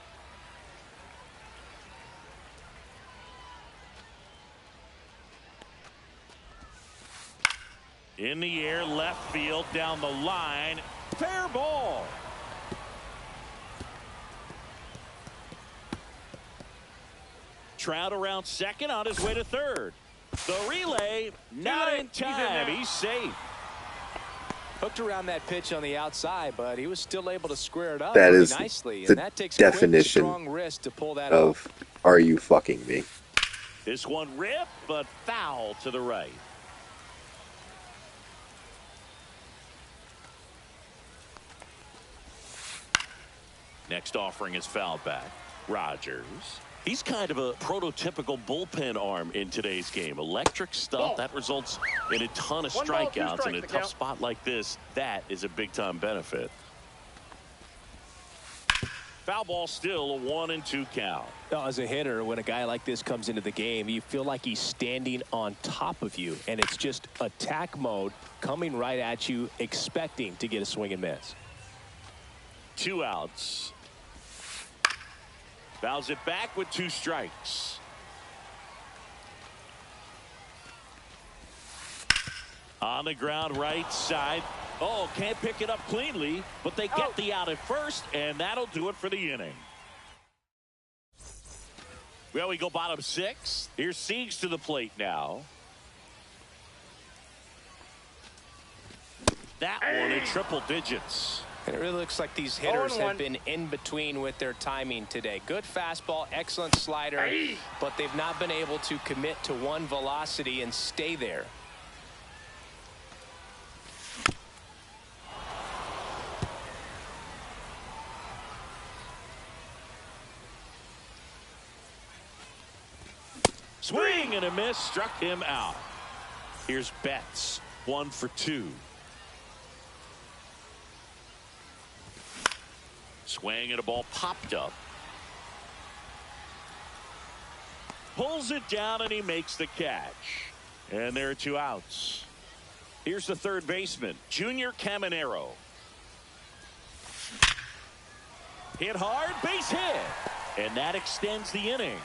In the air, left field, down the line. Fair ball. Trout around second, on his way to third. The relay, not in time. He's safe. Hooked around that pitch on the outside, but he was still able to square it up that is nicely. The and that takes definition quick, strong wrist to pull that of off. Are you fucking me? This one ripped, but foul to the right. Next offering is fouled back. Rogers. He's kind of a prototypical bullpen arm in today's game. Electric stuff that results in a ton of strikeouts in a tough spot like this. That is a big time benefit. Foul ball still a 1-2 count. As a hitter, when a guy like this comes into the game, you feel like he's standing on top of you, and it's just attack mode coming right at you, expecting to get a swing and miss. 2 outs. Fouls it back with 2 strikes. On the ground right side. Oh, can't pick it up cleanly, but they get the out at first, and that'll do it for the inning. Well, we go bottom 6. Here's Siegs to the plate now. That one in triple digits. And it really looks like these hitters have been in between with their timing today. Good fastball, excellent slider, but they've not been able to commit to one velocity and stay there. Swing and a miss, struck him out. Here's Betts, 1 for 2. Swing and a ball popped up. Pulls it down and he makes the catch. And there are 2 outs. Here's the third baseman, Junior Caminero. Hit hard, base hit. And that extends the inning.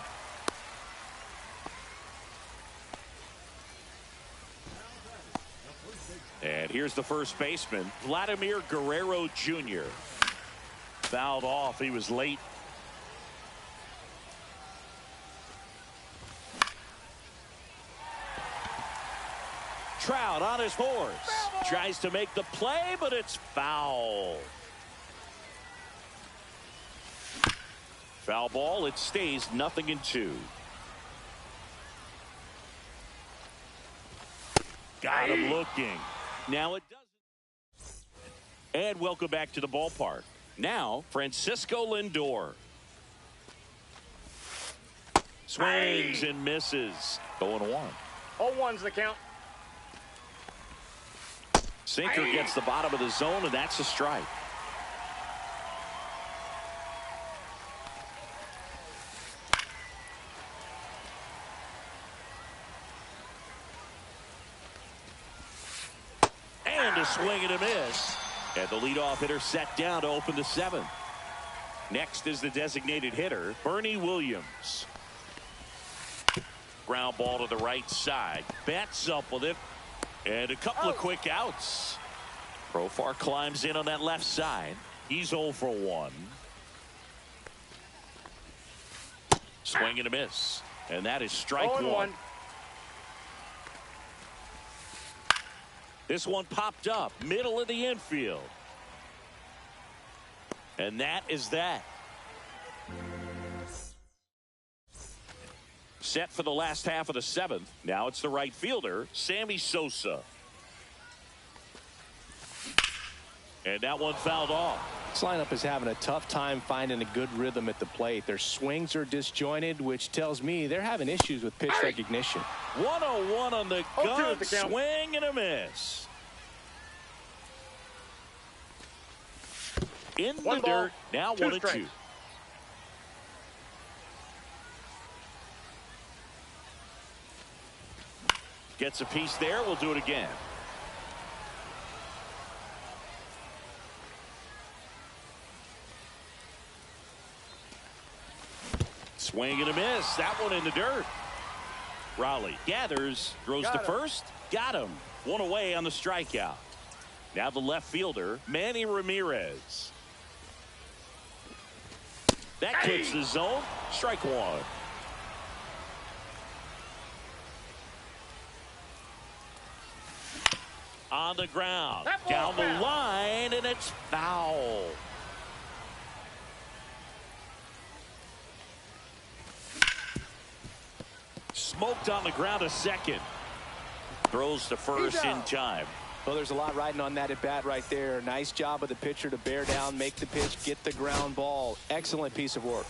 And here's the first baseman, Vladimir Guerrero Jr. Fouled off. He was late. Trout on his horse. Tries to make the play, but it's foul. Foul ball. It stays 0-2. Got him looking. Now it doesn't. And welcome back to the ballpark. Now, Francisco Lindor. Swings and misses. 0-1. 0-1's the count. Sinker gets the bottom of the zone, and that's a strike. And a swing and a miss. And the leadoff hitter set down to open the 7th. Next is the designated hitter, Bernie Williams. Ground ball to the right side. Betts up with it. And a couple of quick outs. Profar climbs in on that left side. He's 0 for 1. Swing and a miss. And that is strike 1. This one popped up, middle of the infield. And that is that. Set for the last half of the 7th. Now it's the right fielder, Sammy Sosa. And that one fouled off. This lineup is having a tough time finding a good rhythm at the plate. Their swings are disjointed, which tells me they're having issues with pitch recognition. 101 on the gun, swing and a miss. In the dirt, now 1-2. Gets a piece there, we'll do it again. Swing and a miss. That one in the dirt. Raleigh gathers, throws to first. Got him. One away on the strikeout. Now the left fielder, Manny Ramirez. That clips the zone. Strike 1. On the ground. Down the line, and it's foul. Smoked on the ground a second. Throws to first in time. Well, there's a lot riding on that at bat right there. Nice job of the pitcher to bear down, make the pitch, get the ground ball. Excellent piece of work.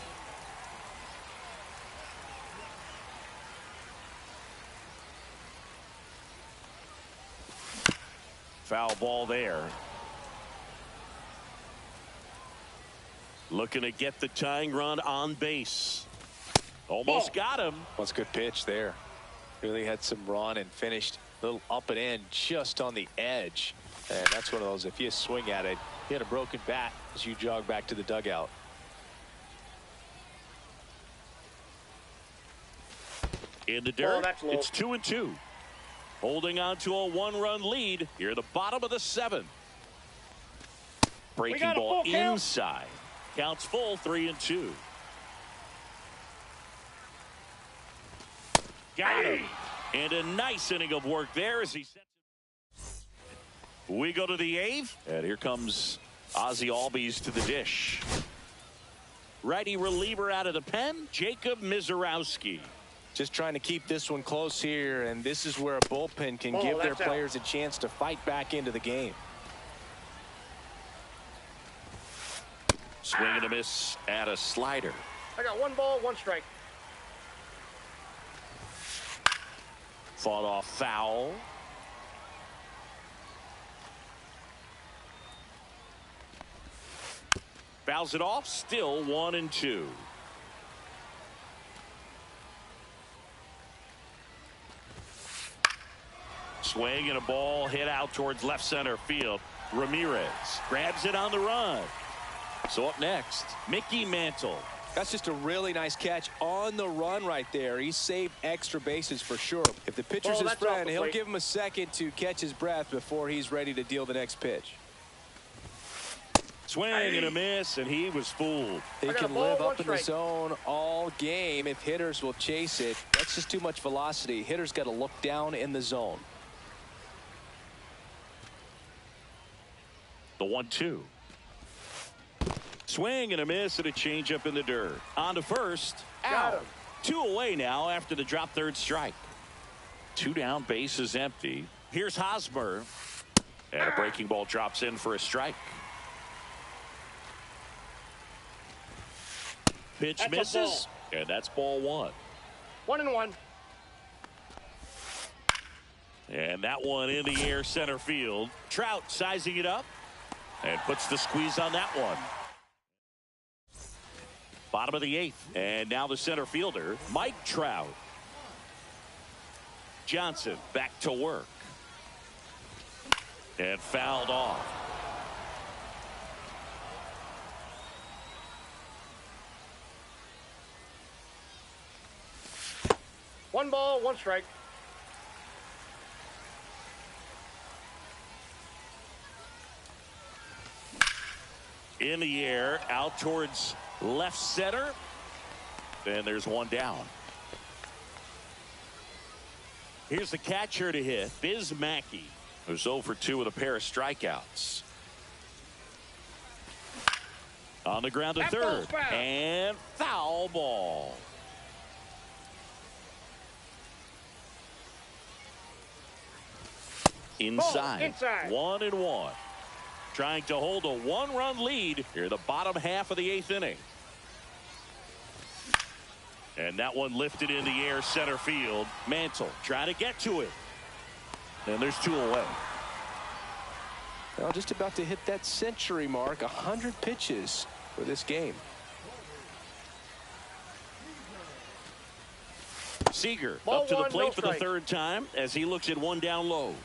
Foul ball there. Looking to get the tying run on base. Almost got him. That's a good pitch there. Really had some run and finished a little up and in just on the edge. And that's one of those, if you swing at it, you had a broken bat as you jog back to the dugout. In the dirt, it's 2-2. Holding on to a 1-run lead here at the bottom of the 7th. Breaking ball inside. Counts full, 3-2. Got him. And a nice inning of work there as he sets it. We go to the 8th. And here comes Ozzie Albies to the dish. Righty reliever out of the pen, Jacob Mizorowski. Just trying to keep this one close here, and this is where a bullpen can give their players a chance to fight back into the game. Swing and a miss at a slider. I got 1 ball, 1 strike. Fought off foul. Fouls it off, still 1-2. Swing and a ball hit out towards left center field. Ramirez grabs it on the run. So up next, Mickey Mantle. That's just a really nice catch on the run right there. He saved extra bases for sure. If the pitcher's his friend, he'll give him a second to catch his breath before he's ready to deal the next pitch. Swing and a miss, and he was fooled. He can live up in the zone all game if hitters will chase it. That's just too much velocity. Hitters got to look down in the zone. The 1-2. Swing and a miss and a changeup in the dirt. On to first. Out. 2 away now after the drop third strike. 2 down, base is empty. Here's Hosmer. And a breaking ball drops in for a strike. Pitch misses. And that's ball 1. 1-1. And that one in the air center field. Trout sizing it up. And puts the squeeze on that one. Bottom of the 8th. And now the center fielder, Mike Trout. Johnson back to work. And fouled off. One ball, 1 strike. In the air, out towards left center. And there's 1 down. Here's the catcher to hit, Biz Mackey, who's 0 for 2 with a pair of strikeouts. On the ground to third. And foul ball. Inside. 1-1. Trying to hold a 1-run lead here in the bottom half of the 8th inning. And that one lifted in the air center field. Mantle trying to get to it. And there's 2 away. Well, just about to hit that century mark. 100 pitches for this game. Seager up to the plate for the 3rd time as he looks at 1 down low.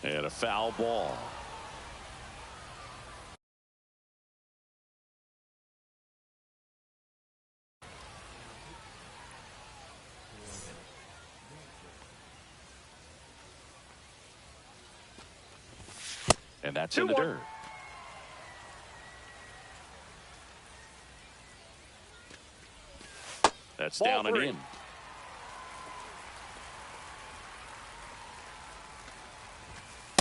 And a foul ball. And that's in the dirt. That's down and in.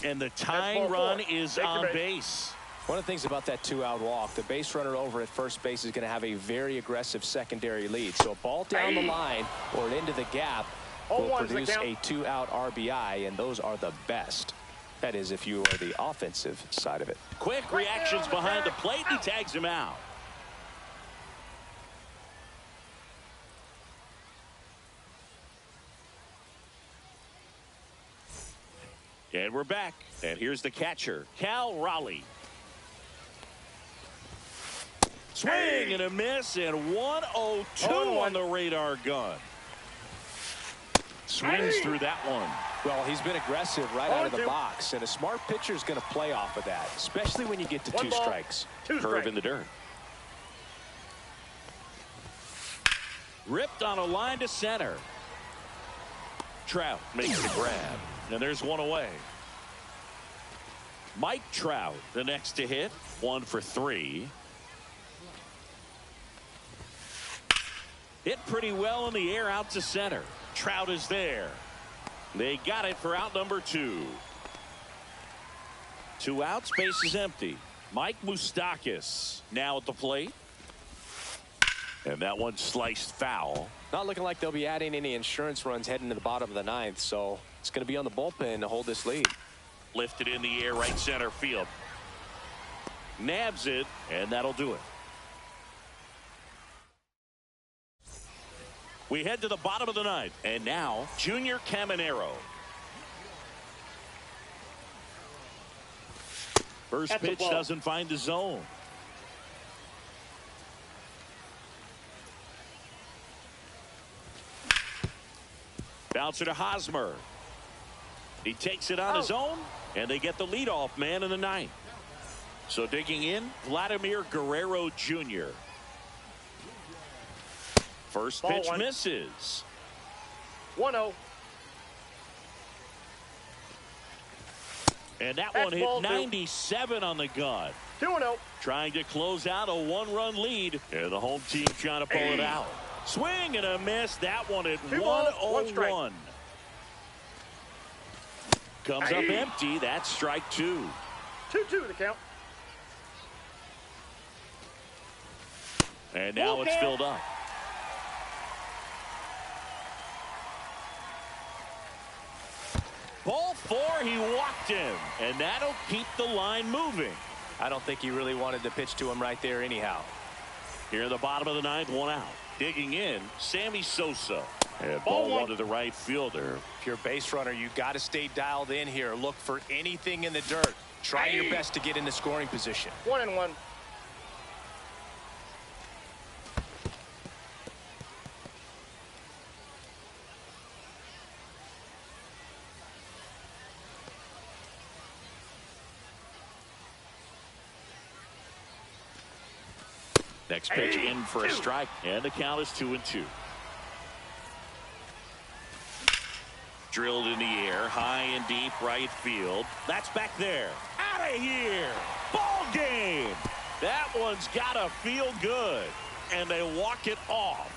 And the tying run is on base. One of the things about that 2-out walk, the base runner over at first base is going to have a very aggressive secondary lead. So a ball down the line or into the gap will produce a 2-out RBI, and those are the best. That is, if you are the offensive side of it. Quick reactions behind the plate. He tags him out. And we're back. And here's the catcher, Cal Raleigh. Swing and a miss, and 102 on the radar gun. Swings through that one. Well, he's been aggressive right out of the box, and a smart pitcher is going to play off of that, especially when you get to 2 strikes. Curve in the dirt. Ripped on a line to center. Trout makes the grab, and there's 1 away. Mike Trout, the next to hit, 1 for 3. Hit pretty well in the air out to center. Trout is there. They got it for out number 2. 2 outs, base is empty. Mike Moustakas now at the plate. And that one sliced foul. Not looking like they'll be adding any insurance runs heading to the bottom of the 9th, so it's going to be on the bullpen to hold this lead. Lifted in the air, right center field. Nabs it, and that'll do it. We head to the bottom of the 9th, and now Junior Caminero. First pitch doesn't find the zone. Bouncer to Hosmer. He takes it on his own, and they get the leadoff man in the 9th. So digging in, Vladimir Guerrero Jr. First pitch misses. 1-0. And that one hit 97 on the gun. 2-0. Trying to close out a 1-run lead. And the home team trying to pull it out. Swing and a miss. That one at 1-0-1. Comes up empty. That's strike 2. 2-2 the count. And now it's filled up. Ball 4, he walked him. And that'll keep the line moving. I don't think he really wanted to pitch to him right there anyhow. Here in the bottom of the 9th, 1 out. Digging in, Sammy Sosa. And ball 1 to the right fielder. If you're a base runner, you got to stay dialed in here. Look for anything in the dirt. Try your best to get into scoring position. 1-1. Next pitch in for a strike, and the count is 2-2. Drilled in the air, high and deep right field. That's back there. Out of here. Ball game. That one's got to feel good, and they walk it off.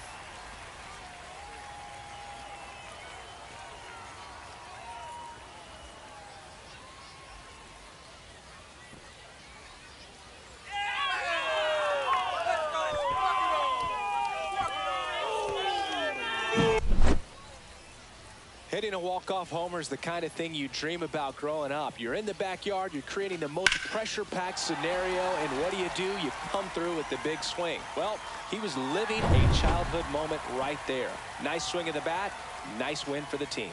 Hitting a walk-off homer is the kind of thing you dream about growing up. You're in the backyard, you're creating the most pressure-packed scenario, and what do? You come through with the big swing. Well, he was living a childhood moment right there. Nice swing of the bat, nice win for the team.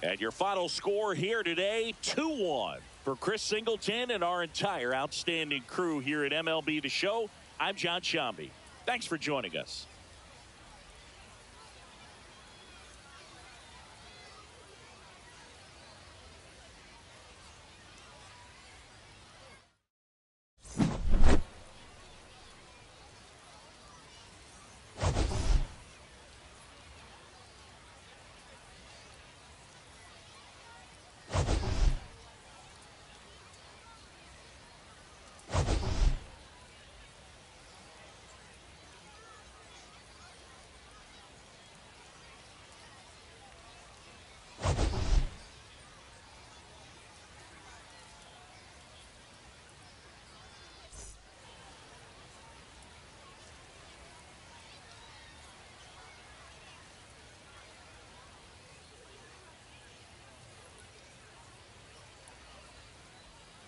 And your final score here today, 2-1. For Chris Singleton and our entire outstanding crew here at MLB The Show, I'm John Shambi. Thanks for joining us.